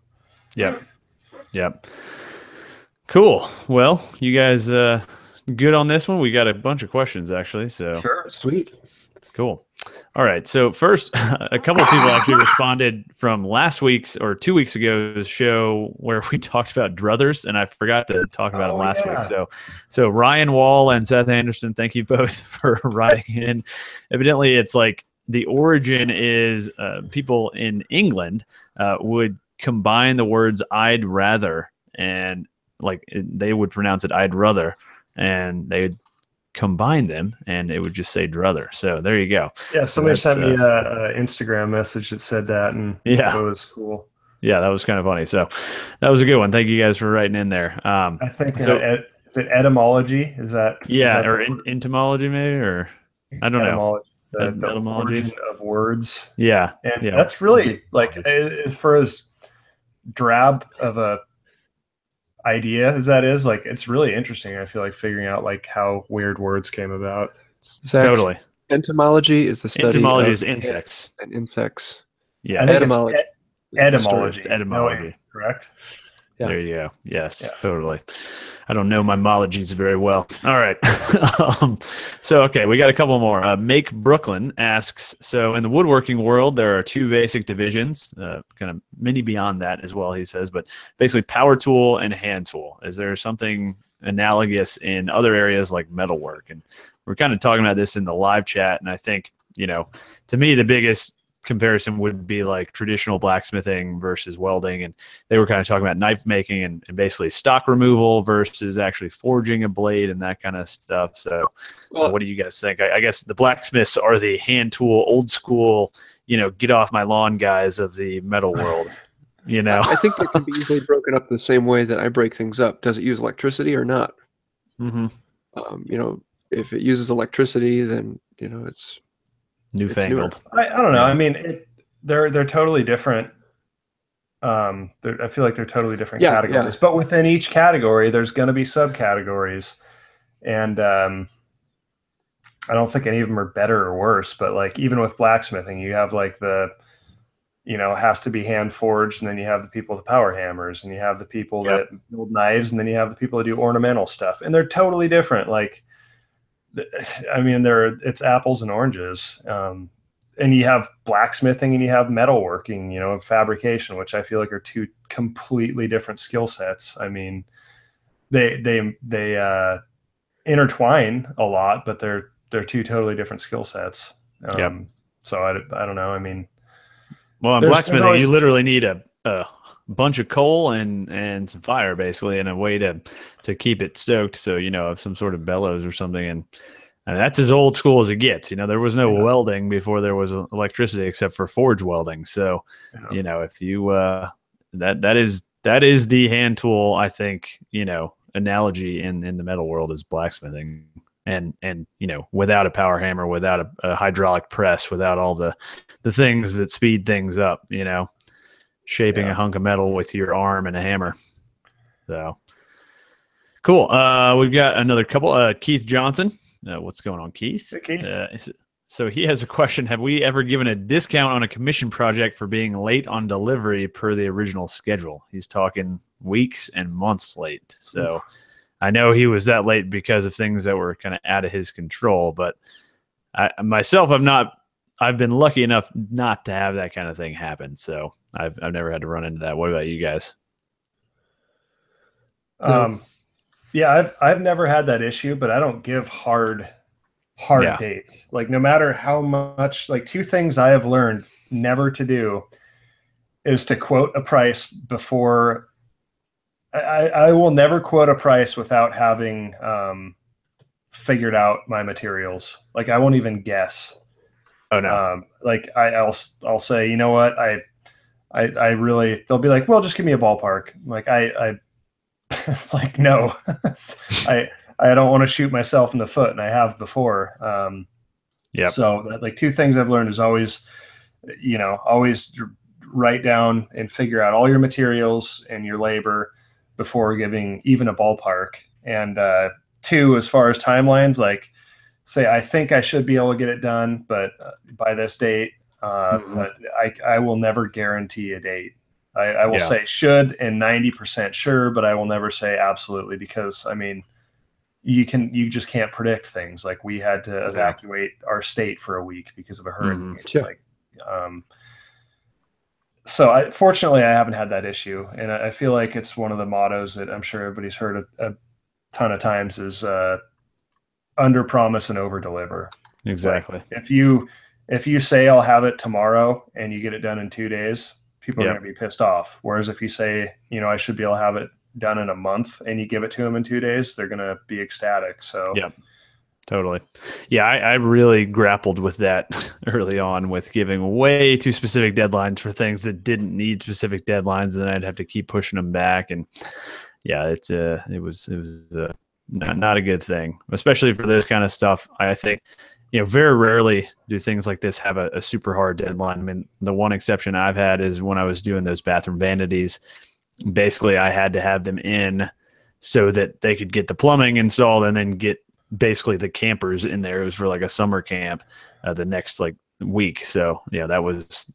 Yep. Cool. Well, you guys good on this one? We got a bunch of questions actually. So sure, sweet. Cool. All right. So first, a couple of people actually responded from last week's or 2 weeks ago's show where we talked about druthers, and I forgot to talk about them last week. So Ryan Wall and Seth Anderson, thank you both for writing in. Evidently, it's like the origin is people in England would combine the words "I'd rather" and like they would pronounce it "I'd rather," and they would combine them and it would just say druther. So there you go. Yeah, somebody sent me an Instagram message that said that, and it was cool. Yeah, that was kind of funny. So that was a good one. Thank you guys for writing in there. I think is it etymology? Is that or entomology maybe, or I don't know. The origin of words. Yeah, and that's really like for as drab of a idea as that is, like it's really interesting. I feel like figuring out like how weird words came about. Zach, totally. Entomology is the study is insects and insects. Yeah, etymology. Etymology, correct? Yeah. There you go. Yes, totally. I don't know my mologies very well. All right. Okay, we got a couple more. Make Brooklyn asks, so in the woodworking world, there are two basic divisions, kind of many beyond that as well, he says, but basically power tool and hand tool. Is there something analogous in other areas like metalwork? And we're kind of talking about this in the live chat, and I think, to me, the biggest comparison would be like traditional blacksmithing versus welding, and they were kind of talking about knife making and basically stock removal versus actually forging a blade and that kind of stuff. So what do you guys think? I guess the blacksmiths are the hand tool, old school, get off my lawn guys of the metal world. I think that can be easily broken up the same way that I break things up. Does it use electricity or not? Mm-hmm. If it uses electricity, then it's newfangled. I don't know. I mean, they're totally different. I feel like they're totally different categories. But within each category, there's going to be subcategories, and I don't think any of them are better or worse. But like even with blacksmithing, you have like it has to be hand forged, and then you have the people with the power hammers, and you have the people that build knives, and then you have the people that do ornamental stuff, and they're totally different. Like, I mean, it's apples and oranges. And you have blacksmithing and you have metalworking, fabrication, which I feel like are two completely different skill sets. I mean, they intertwine a lot, but they're two totally different skill sets. So I don't know. I mean, well, in blacksmithing, you literally need a bunch of coal and some fire, basically, and a way to keep it stoked. So, some sort of bellows or something. And that's as old school as it gets. There was no welding before there was electricity except for forge welding. So, if you that is the hand tool, I think, analogy in the metal world is blacksmithing. And without a power hammer, without a hydraulic press, without all the things that speed things up, shaping a hunk of metal with your arm and a hammer. So cool. We've got another couple. Keith Johnson. What's going on, Keith? Hey, Keith. So he has a question. Have we ever given a discount on a commission project for being late on delivery per the original schedule? He's talking weeks and months late. So I know he was that late because of things that were kind of out of his control, but I've been lucky enough not to have that kind of thing happen. So I've never had to run into that. What about you guys? Yeah, I've never had that issue, but I don't give hard dates. Like no matter how much, like two things I have learned never to do is to quote a price before. I will never quote a price without having figured out my materials. Like I won't even guess. Oh no. Like I'll say, you know what, I really, they'll be like, well, just give me a ballpark. Like I like, no, I don't want to shoot myself in the foot, and I have before. So like two things I've learned is always write down and figure out all your materials and your labor before giving even a ballpark. And two, as far as timelines, like say, I think I should be able to get it done, but by this date, but I will never guarantee a date. I will say should and 90% sure, but I will never say absolutely, because I mean, you just can't predict things. Like we had to evacuate our state for a week because of a hurricane. So fortunately I haven't had that issue. And I feel like it's one of the mottos that I'm sure everybody's heard a ton of times is under promise and over deliver. Exactly. Like if you say I'll have it tomorrow and you get it done in 2 days, people are going to be pissed off. Whereas if you say, I should be able to have it done in a month and you give it to them in 2 days, they're going to be ecstatic. So totally. Yeah. I really grappled with that early on with giving way too specific deadlines for things that didn't need specific deadlines. And then I'd have to keep pushing them back. And it was not a good thing, especially for this kind of stuff. I think, very rarely do things like this have a super hard deadline. I mean, the one exception I've had is when I was doing those bathroom vanities. Basically, I had to have them in so that they could get the plumbing installed and then get basically the campers in there. It was for like a summer camp the next week. So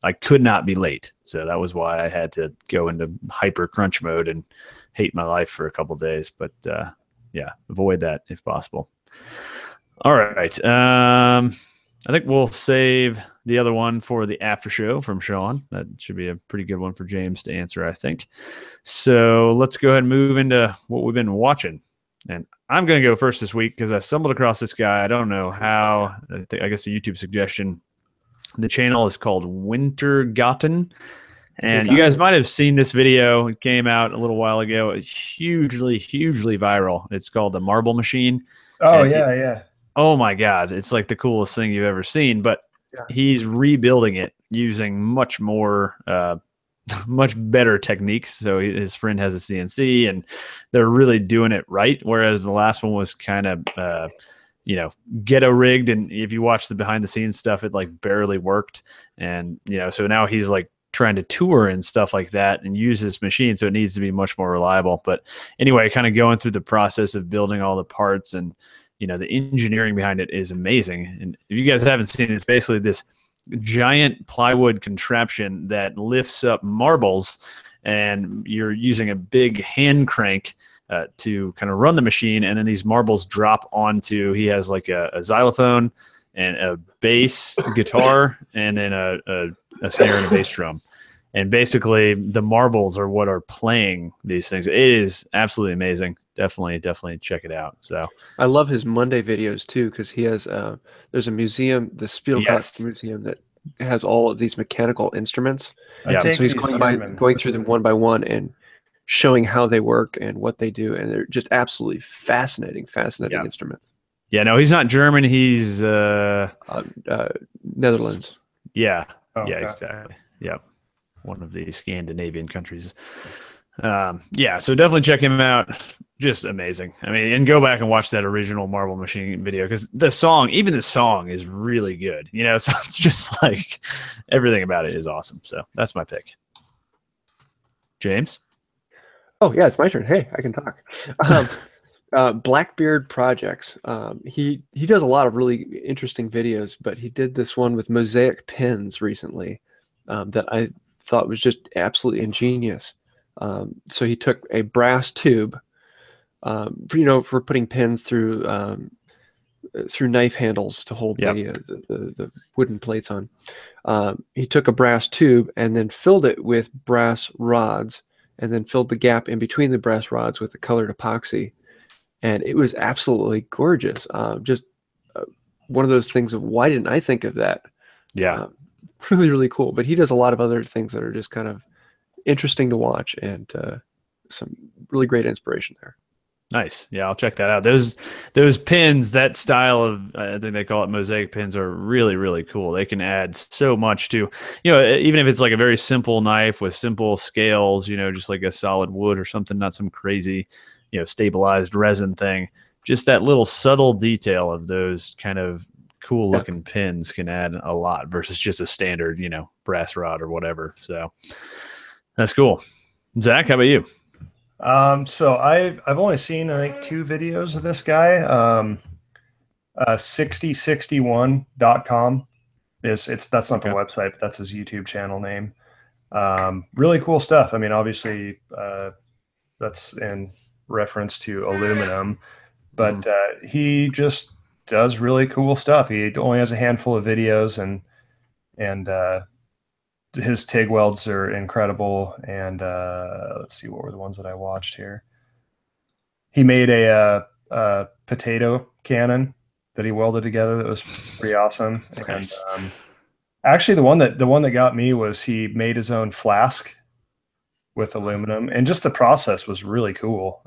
I could not be late. So that was why I had to go into hyper crunch mode and hate my life for a couple days. But yeah, avoid that if possible. All right. I think we'll save the other one for the after show from Sean. That should be a pretty good one for James to answer, I think. So let's go ahead and move into what we've been watching. And I'm going to go first this week because I stumbled across this guy. I don't know how. I guess a YouTube suggestion. The channel is called Wintergotten. And you guys might have seen this video. It came out a little while ago. It's hugely, hugely viral. It's called the Marble Machine. Oh, yeah. Oh my God, it's like the coolest thing you've ever seen, but he's rebuilding it using much more, much better techniques. So his friend has a CNC and they're really doing it right. Whereas the last one was kind of, ghetto rigged. And if you watch the behind the scenes stuff, it like barely worked. And, so now he's like trying to tour and stuff like that and use this machine. So it needs to be much more reliable. But anyway, kind of going through the process of building all the parts and, the engineering behind it is amazing. And if you guys haven't seen it, it's basically this giant plywood contraption that lifts up marbles, and you're using a big hand crank to kind of run the machine. And then these marbles drop onto, he has like a xylophone and a bass guitar and then a snare and a bass drum. And basically the marbles are what are playing these things. It is absolutely amazing. Definitely check it out. So I love his Monday videos too, because he has there's a museum, the Spielkopf Museum, that has all of these mechanical instruments. Yeah. So he's going through them one by one and showing how they work and what they do, and they're just absolutely fascinating instruments. Yeah, no, he's not German. He's Netherlands. Yeah. Oh, yeah, exactly. Yeah, one of the Scandinavian countries. So definitely check him out. Just amazing. I mean, and go back and watch that original Marble Machine video, because even the song is really good. So it's just like everything about it is awesome. So that's my pick. James? Oh yeah, it's my turn. Hey, I can talk. Blackbeard Projects. He does a lot of really interesting videos, but he did this one with mosaic pins recently that I thought was just absolutely ingenious. So he took a brass tube, for putting pins through knife handles to hold the wooden plates on. He took a brass tube and then filled it with brass rods, and then filled the gap in between the brass rods with the colored epoxy. And it was absolutely gorgeous. Just one of those things of, why didn't I think of that? Yeah. Really, really cool. But he does a lot of other things that are just kind of interesting to watch, and some really great inspiration there. Nice. Yeah, I'll check that out. Those pins, that style of, I think they call it mosaic pins, are really, really cool. They can add so much to, even if it's like a very simple knife with simple scales, just like a solid wood or something, not some crazy, stabilized resin thing. Just that little subtle detail of those kind of cool looking pins can add a lot versus just a standard, brass rod or whatever. So that's cool. Zach, how about you? So I've only seen, I think, 2 videos of this guy. 6061.com that's not the website, but that's his YouTube channel name. Really cool stuff. I mean, obviously, that's in reference to aluminum, but he just does really cool stuff. He only has a handful of videos, and his TIG welds are incredible. And let's see, what were the ones that I watched here? He made a potato cannon that he welded together that was pretty awesome. Nice. And actually, the one that got me was he made his own flask with aluminum, and just the process was really cool.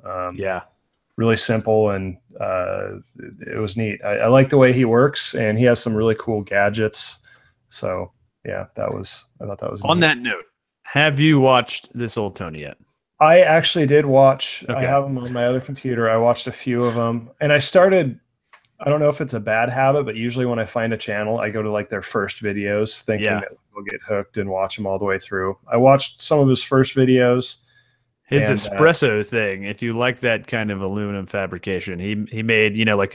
Really simple, and it was neat. I like the way he works, and he has some really cool gadgets. So yeah, I thought that was on neat. that note. Have you watched This Old Tony yet? I actually did watch. Okay. I have them on my other computer. I watched a few of them, and I don't know if it's a bad habit, but usually when I find a channel, I go to like their first videos thinking that we'll get hooked and watch them all the way through. I watched some of his first videos. His espresso thing, if you like that kind of aluminum fabrication, he made, like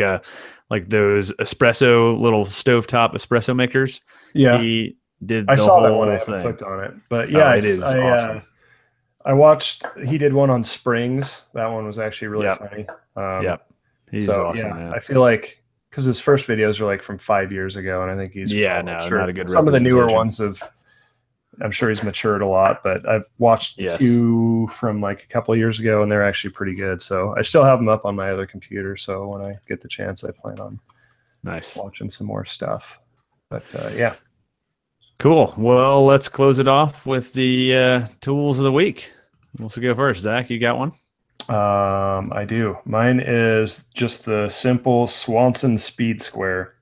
those espresso, little stovetop espresso makers. Yeah. He did I the saw that whole one. I thing. haven't clicked on it, but yeah, it is awesome. I watched. He did one on springs. That one was actually really funny. Yep. He's awesome, man. I feel like because his first videos are like from 5 years ago, and I think he's not a good. Some of the newer ones I'm sure he's matured a lot, but I've watched 2 from like a couple of years ago, and they're actually pretty good. So I still have them up on my other computer. So when I get the chance, I plan on watching some more stuff. But yeah, cool. Well, let's close it off with the tools of the week. We'll go first. Zach, you got one? I do. Mine is just the simple Swanson Speed Square.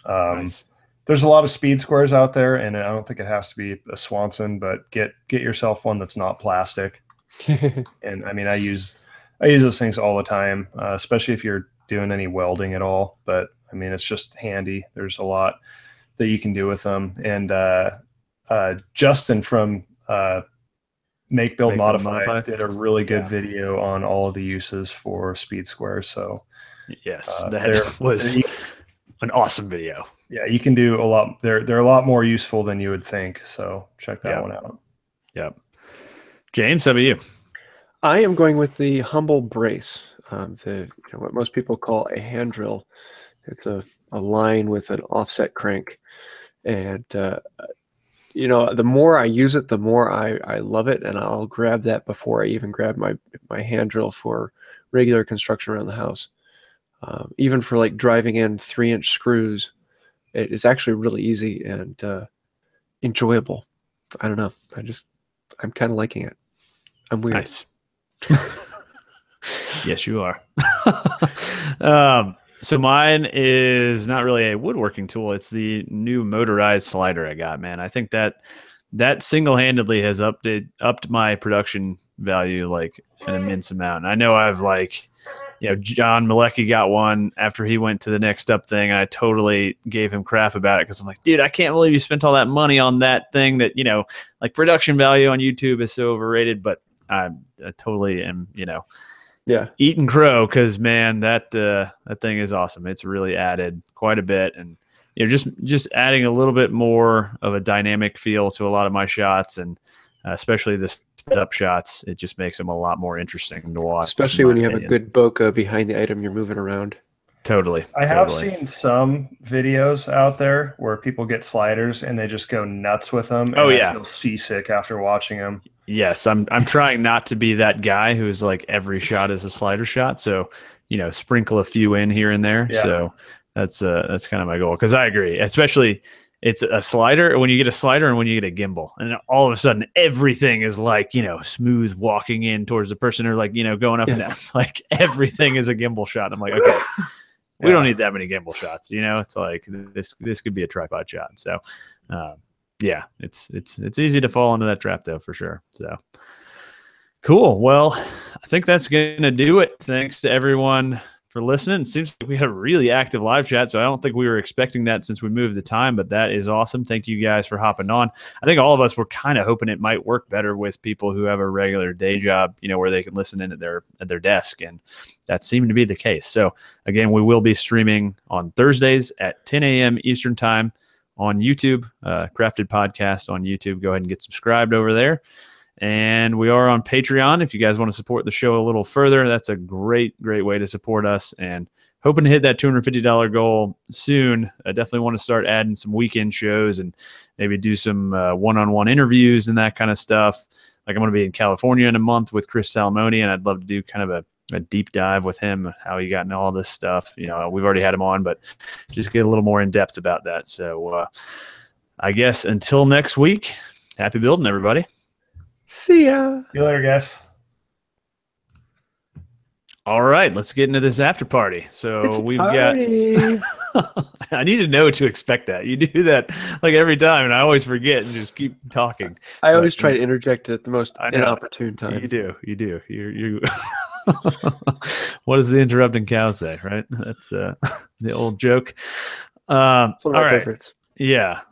Nice. There's a lot of speed squares out there, and I don't think it has to be a Swanson, but get yourself one that's not plastic. And I mean, I use those things all the time, especially if you're doing any welding at all. But I mean, it's just handy. There's a lot that you can do with them. And Justin from Make Build Modify did a really good video on all of the uses for speed squares. So yes, that was an awesome video. Yeah, you can do a lot. They're a lot more useful than you would think. So check that one out. Yep. James, how about you? I am going with the Humble Brace, what most people call a hand drill. It's a line with an offset crank, and the more I use it, the more I love it, and I'll grab that before I even grab my hand drill for regular construction around the house. Even for like driving in 3-inch screws, it is actually really easy and enjoyable. I don't know. I'm kind of liking it. I'm weird. Nice. Yes, you are. So mine is not really a woodworking tool. It's the new motorized slider I got, man. I think that single-handedly has upped my production value like an immense amount. And I know I've John Malecki got one after he went to the next up thing. And I totally gave him crap about it because I'm like, dude, I can't believe you spent all that money on that thing that, like production value on YouTube is so overrated. But I totally am, eating crow because, man, that thing is awesome. It's really added quite a bit. And, just adding a little bit more of a dynamic feel to a lot of my shots, and especially the sped up shots, it just makes them a lot more interesting to watch. Especially when you have a good bokeh behind the item you're moving around. Totally. I have seen some videos out there where people get sliders and they just go nuts with them. And I feel seasick after watching them. Yes, I'm trying not to be that guy who's like every shot is a slider shot. So, sprinkle a few in here and there. Yeah. So that's kind of my goal, because I agree, especially it's a slider when you get a slider and when you get a gimbal, and all of a sudden everything is like, smooth walking in towards the person, or like, going up and down. Like everything is a gimbal shot. I'm like, okay, we don't need that many gimbal shots. It's like this could be a tripod shot. So, yeah, it's easy to fall into that trap though, for sure. So cool. Well, I think that's going to do it. Thanks to everyone for listening. It seems like we had a really active live chat, so I don't think we were expecting that since we moved the time, but that is awesome. Thank you guys for hopping on. I think all of us were kind of hoping it might work better with people who have a regular day job, where they can listen in at their desk, and that seemed to be the case. So again, we will be streaming on Thursdays at 10 a.m. Eastern time on YouTube, Crafted Podcast on YouTube. Go ahead and get subscribed over there. And we are on Patreon. If you guys want to support the show a little further, that's a great way to support us. And hoping to hit that $250 goal soon. I definitely want to start adding some weekend shows and maybe do some one-on-one interviews and that kind of stuff. Like I'm going to be in California in a month with Chris Salamoni, and I'd love to do kind of a deep dive with him, how he got into all this stuff. We've already had him on, but just get a little more in depth about that. So I guess until next week, happy building, everybody. See ya. See you later, guys. All right, let's get into this after party. So we've got. I need to know to expect that. You do that like every time, and I always forget and just keep talking. I always try to interject at the most inopportune time. You do. You. What does the interrupting cow say? Right. That's the old joke. It's one of my favorites. Yeah.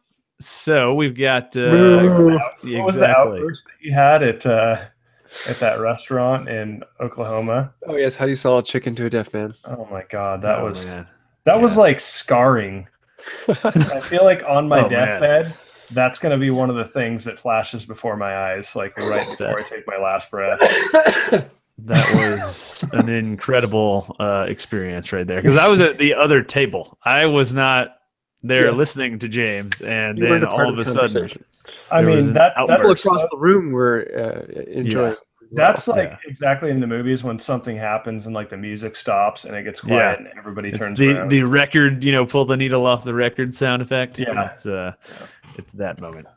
So we've got. What was the outburst that you had at that restaurant in Oklahoma? Oh yes, how do you sell a chicken to a deaf man? Oh my God, that was like scarring. I feel like on my deathbed, That's going to be one of the things that flashes before my eyes, like right before I take my last breath. That was an incredible experience right there, because I was at the other table. I was not there listening to James, and then all of a sudden, I mean, people across the room were enjoying. That's exactly in the movies when something happens and like the music stops and it gets quiet and everybody turns around. The record, pull the needle off the record sound effect. Yeah. It's that moment.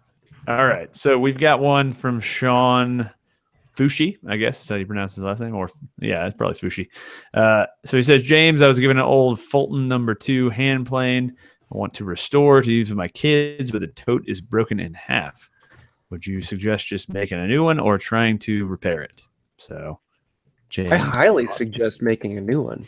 All right. So we've got one from Sean Fushi, I guess is how you pronounce his last name. It's probably Fushi. So he says, James, I was given an old Fulton #2 hand plane. I want to restore to use with my kids, but the tote is broken in half. Would you suggest just making a new one or trying to repair it? So, James, I highly suggest making a new one.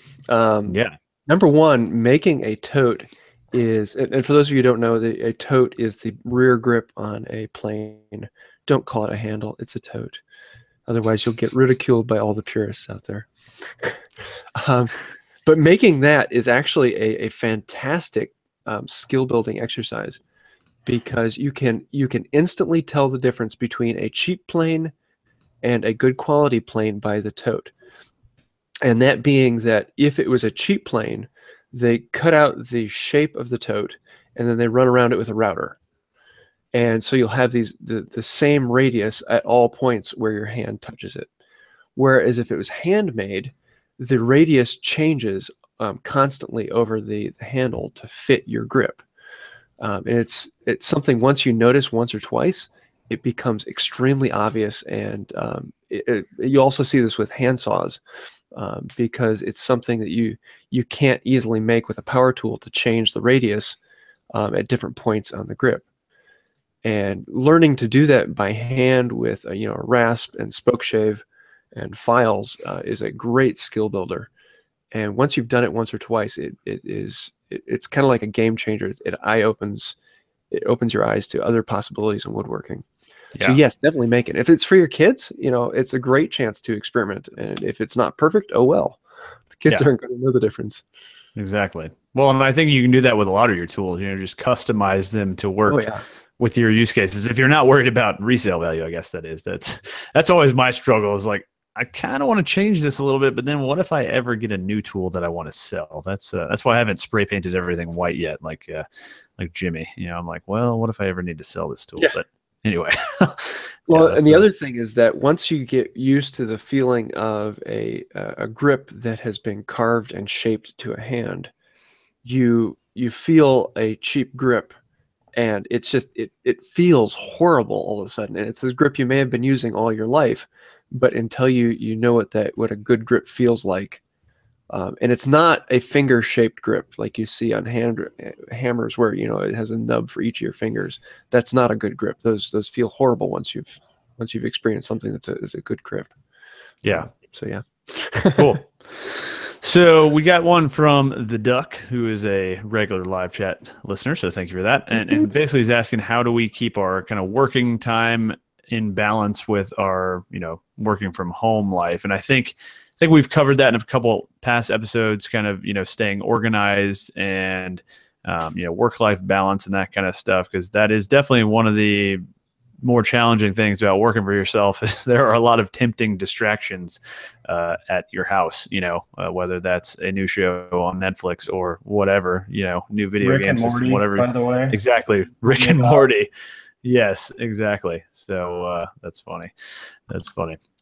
Number one, making a tote is, and for those of you who don't know, a tote is the rear grip on a plane. Don't call it a handle; it's a tote. Otherwise, you'll get ridiculed by all the purists out there. But making that is actually a fantastic skill building exercise, because you can instantly tell the difference between a cheap plane and a good quality plane by the tote. And that being that if it was a cheap plane, they cut out the shape of the tote and then they run around it with a router. And so you'll have the same radius at all points where your hand touches it. Whereas if it was handmade, the radius changes constantly over the handle to fit your grip. And it's something, once you notice once or twice, it becomes extremely obvious. And you also see this with hand saws, because it's something that you can't easily make with a power tool to change the radius at different points on the grip. And learning to do that by hand with a rasp and spoke shave and files is a great skill builder. And once you've done it once or twice, it's kind of like a game changer. It opens your eyes to other possibilities in woodworking. Yeah. So yes, definitely make it. If it's for your kids, it's a great chance to experiment. And if it's not perfect, oh well. The kids aren't going to know the difference. Exactly. Well, and I think you can do that with a lot of your tools. Just customize them to work with your use cases. If you're not worried about resale value, I guess that's always my struggle. Is like, I kind of want to change this a little bit, but then what if I ever get a new tool that I want to sell? That's why I haven't spray painted everything white yet, like Jimmy. I'm like, well, what if I ever need to sell this tool? Yeah. But anyway. Well, and the other thing is that once you get used to the feeling of a grip that has been carved and shaped to a hand, you feel a cheap grip, and it's just it feels horrible all of a sudden. And it's this grip you may have been using all your life, but until you know what a good grip feels like. And it's not a finger-shaped grip like you see on hammers where it has a nub for each of your fingers. That's not a good grip. Those feel horrible once you've experienced something that's a good grip. Yeah. So yeah. Cool. So we got one from the Duck, who is a regular live chat listener. So thank you for that. And basically he's asking, how do we keep our kind of working time in balance with our working from home life? And I think we've covered that in a couple past episodes, kind of staying organized and work-life balance and that kind of stuff, because that is definitely one of the more challenging things about working for yourself. Is there are a lot of tempting distractions at your house, whether that's a new show on Netflix or whatever, new video game system, whatever. By the way, exactly, Rick and Morty. Yes, exactly. So that's funny.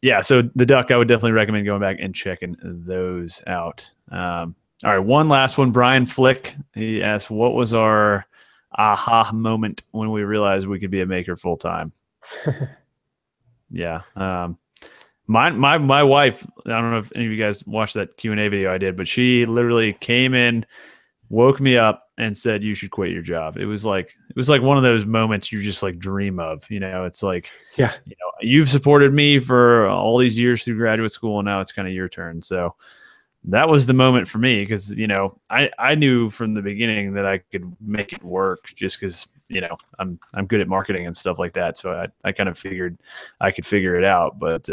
Yeah. So the Duck, I would definitely recommend going back and checking those out. All right. One last one. Brian Flick. He asked, what was our aha moment when we realized we could be a maker full time? Yeah. My wife, I don't know if any of you guys watched that Q&A video I did, but she literally came in, woke me up and said, you should quit your job. It was like one of those moments you just like dream of, it's like, you've supported me for all these years through graduate school, and now it's kind of your turn. So that was the moment for me, because, I knew from the beginning that I could make it work just because, I'm good at marketing and stuff like that. So I kind of figured I could figure it out, but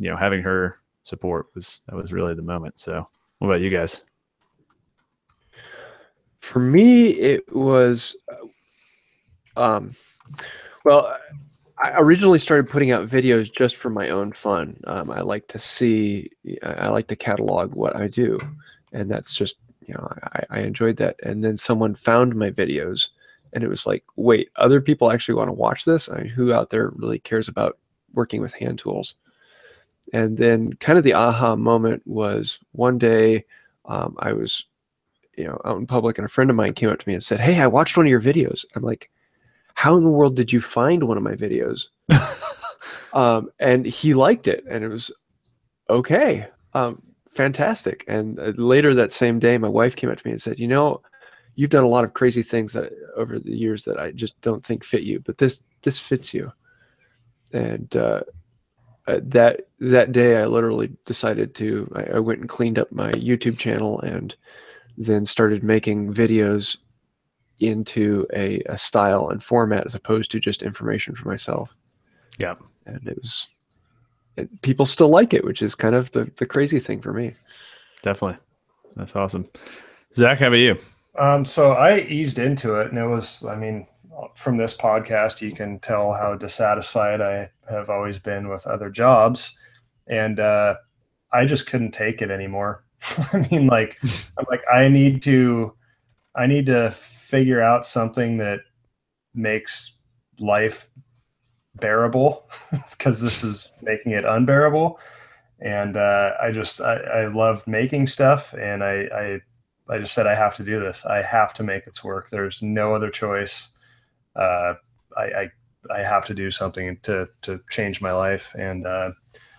having her support was really the moment. So what about you guys? For me, it was Um, well, I originally started putting out videos just for my own fun. I like to see, I like to catalog what I do, and that's just, I enjoyed that. And then someone found my videos, and it was like, wait, other people actually want to watch this? I mean, who out there really cares about working with hand tools? And then kind of the aha moment was one day, I was, out in public, and a friend of mine came up to me and said, "Hey, I watched one of your videos." I'm like, "How in the world did you find one of my videos?" And he liked it, and it was okay, fantastic. And later that same day, my wife came up to me and said, "You've done a lot of crazy things that over the years that I just don't think fit you, but this fits you." And that day, I literally decided to. I went and cleaned up my YouTube channel, and then started making videos into a style and format as opposed to just information for myself. Yeah. And people still like it, which is kind of the crazy thing for me. Definitely. That's awesome. Zach, how about you? So I eased into it, and it was, I mean, from this podcast, you can tell how dissatisfied I have always been with other jobs. And I just couldn't take it anymore. I mean, like, I'm like, I need to figure out something that makes life bearable, because this is making it unbearable. And I love making stuff, and I just said, I have to do this. I have to make it work. There's no other choice. I have to do something to change my life, and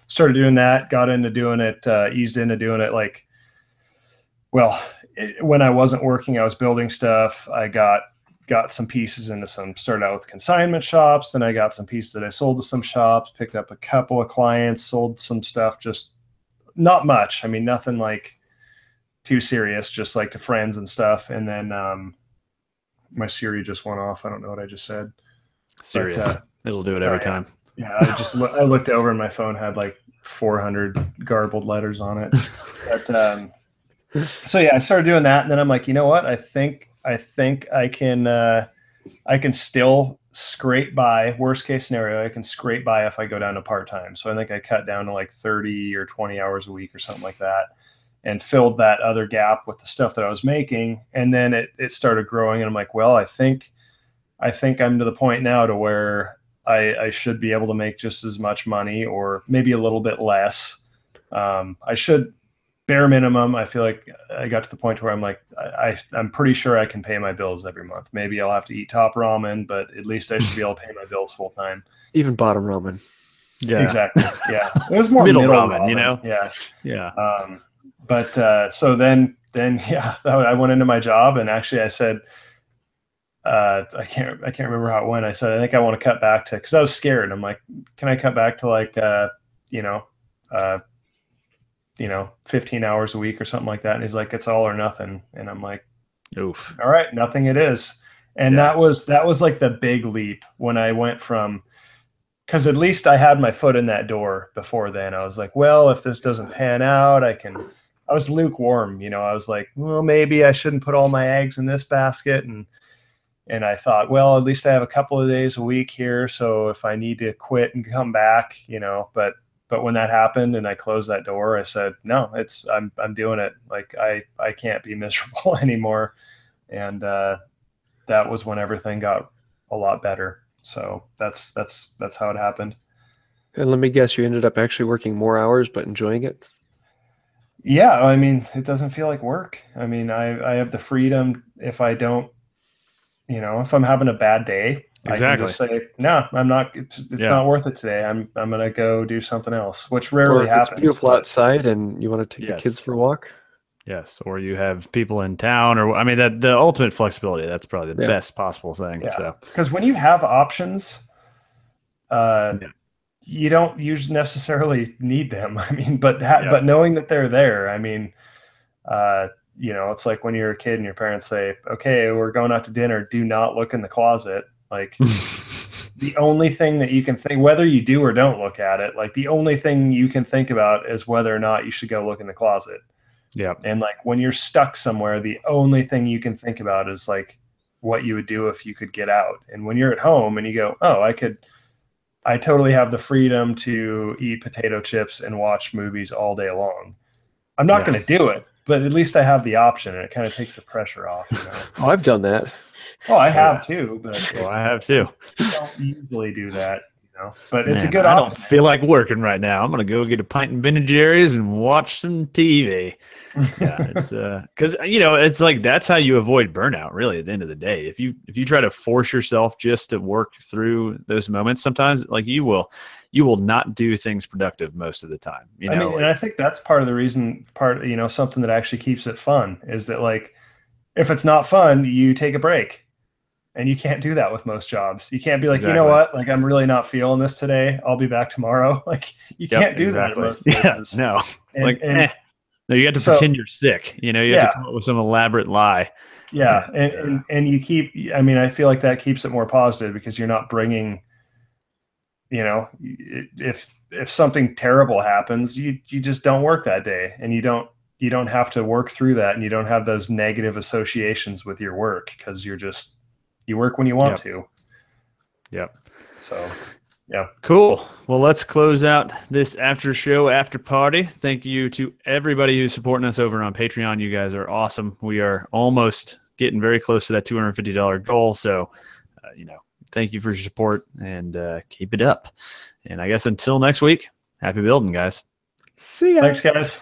started doing that. Got into doing it. Eased into doing it. Like, well, when I wasn't working, I was building stuff. I got some pieces into some. Started out with consignment shops. Then I got some pieces that I sold to some shops. Picked up a couple of clients. Sold some stuff. Just not much. I mean, nothing like too serious, just like to friends and stuff. And then my Siri just went off. I don't know what I just said. Serious. But, it'll do it every time. Yeah, I looked over and my phone had like 400 garbled letters on it. But so yeah, I started doing that, and then I'm like, you know what? I think I can still scrape by. Worst case scenario, I can scrape by if I go down to part-time. So I think I cut down to like 30 or 20 hours a week or something like that, and filled that other gap with the stuff that I was making. And then it started growing, and I'm like, well, I think I'm to the point now to where I should be able to make just as much money, or maybe a little bit less. I should, bare minimum, I feel like I got to the point where I'm like, I'm pretty sure I can pay my bills every month. Maybe I'll have to eat top ramen, but at least I should be able to pay my bills full time. Even bottom ramen. Yeah, exactly. Yeah, it was more middle ramen, you know. Yeah, yeah. But so then yeah, I went into my job, and actually I said, I can't remember how it went. I said, I think I want to cut back to, because I was scared. I'm like, can I cut back to like 15 hours a week or something like that? And he's like, it's all or nothing. And I'm like, oof. All right, nothing it is. And that was like the big leap when I went from, because at least I had my foot in that door before then. I was like, well, if this doesn't pan out, I was lukewarm. I was like, well, maybe I shouldn't put all my eggs in this basket. And I thought, well, at least I have a couple of days a week here. So if I need to quit and come back, but when that happened and I closed that door, I said, no, I'm doing it. Like I can't be miserable anymore. And that was when everything got a lot better. So that's how it happened. And let me guess, you ended up actually working more hours, but enjoying it? Yeah. I mean, it doesn't feel like work. I mean, I have the freedom. If I don't, if I'm having a bad day, exactly. I can just say, no, I'm not, it's not worth it today. I'm going to go do something else, which rarely happens. It's beautiful outside and you want to take the kids for a walk. Yes. Or you have people in town, or, I mean, that the ultimate flexibility, that's probably the best possible thing. Yeah. So, because when you have options, you don't usually necessarily need them. I mean, but knowing that they're there, I mean, it's like when you're a kid and your parents say, okay, we're going out to dinner, do not look in the closet. Like the only thing that you can think, whether you do or don't look at it, like the only thing you can think about is whether or not you should go look in the closet. Yeah. And like when you're stuck somewhere, the only thing you can think about is like, what you would do if you could get out. And when you're at home and you go, oh, I totally have the freedom to eat potato chips and watch movies all day long. I'm not going to do it, but at least I have the option, and it kind of takes the pressure off. You know? Oh, I've done that. Oh, I have too, but Well, I have too. I don't usually do that, you know. But it's a Man, good I option. don't feel like working right now. I'm gonna go get a pint and Ben and Jerry's and watch some TV. Yeah, it's because it's like that's how you avoid burnout. Really, at the end of the day, if you try to force yourself just to work through those moments, sometimes like you will not do things productive most of the time. I mean, and I think that's part of the reason. Something that actually keeps it fun is that, like, if it's not fun, you take a break. And you can't do that with most jobs. You can't be like, You know what? Like, I'm really not feeling this today. I'll be back tomorrow. Like, you can't do that in most places. Yeah, no. No, you have to pretend you're sick. You have to come up with some elaborate lie. Yeah, and you keep. I mean, I feel like that keeps it more positive because you're not bringing. If something terrible happens, you just don't work that day, and you don't have to work through that, and you don't have those negative associations with your work because you work when you want to. Yep. So, yeah. Cool. Well, let's close out this after show, after party. Thank you to everybody who's supporting us over on Patreon. You guys are awesome. We are almost getting very close to that $250 goal. So, thank you for your support and keep it up. And I guess until next week, happy building, guys. See ya. Thanks, guys.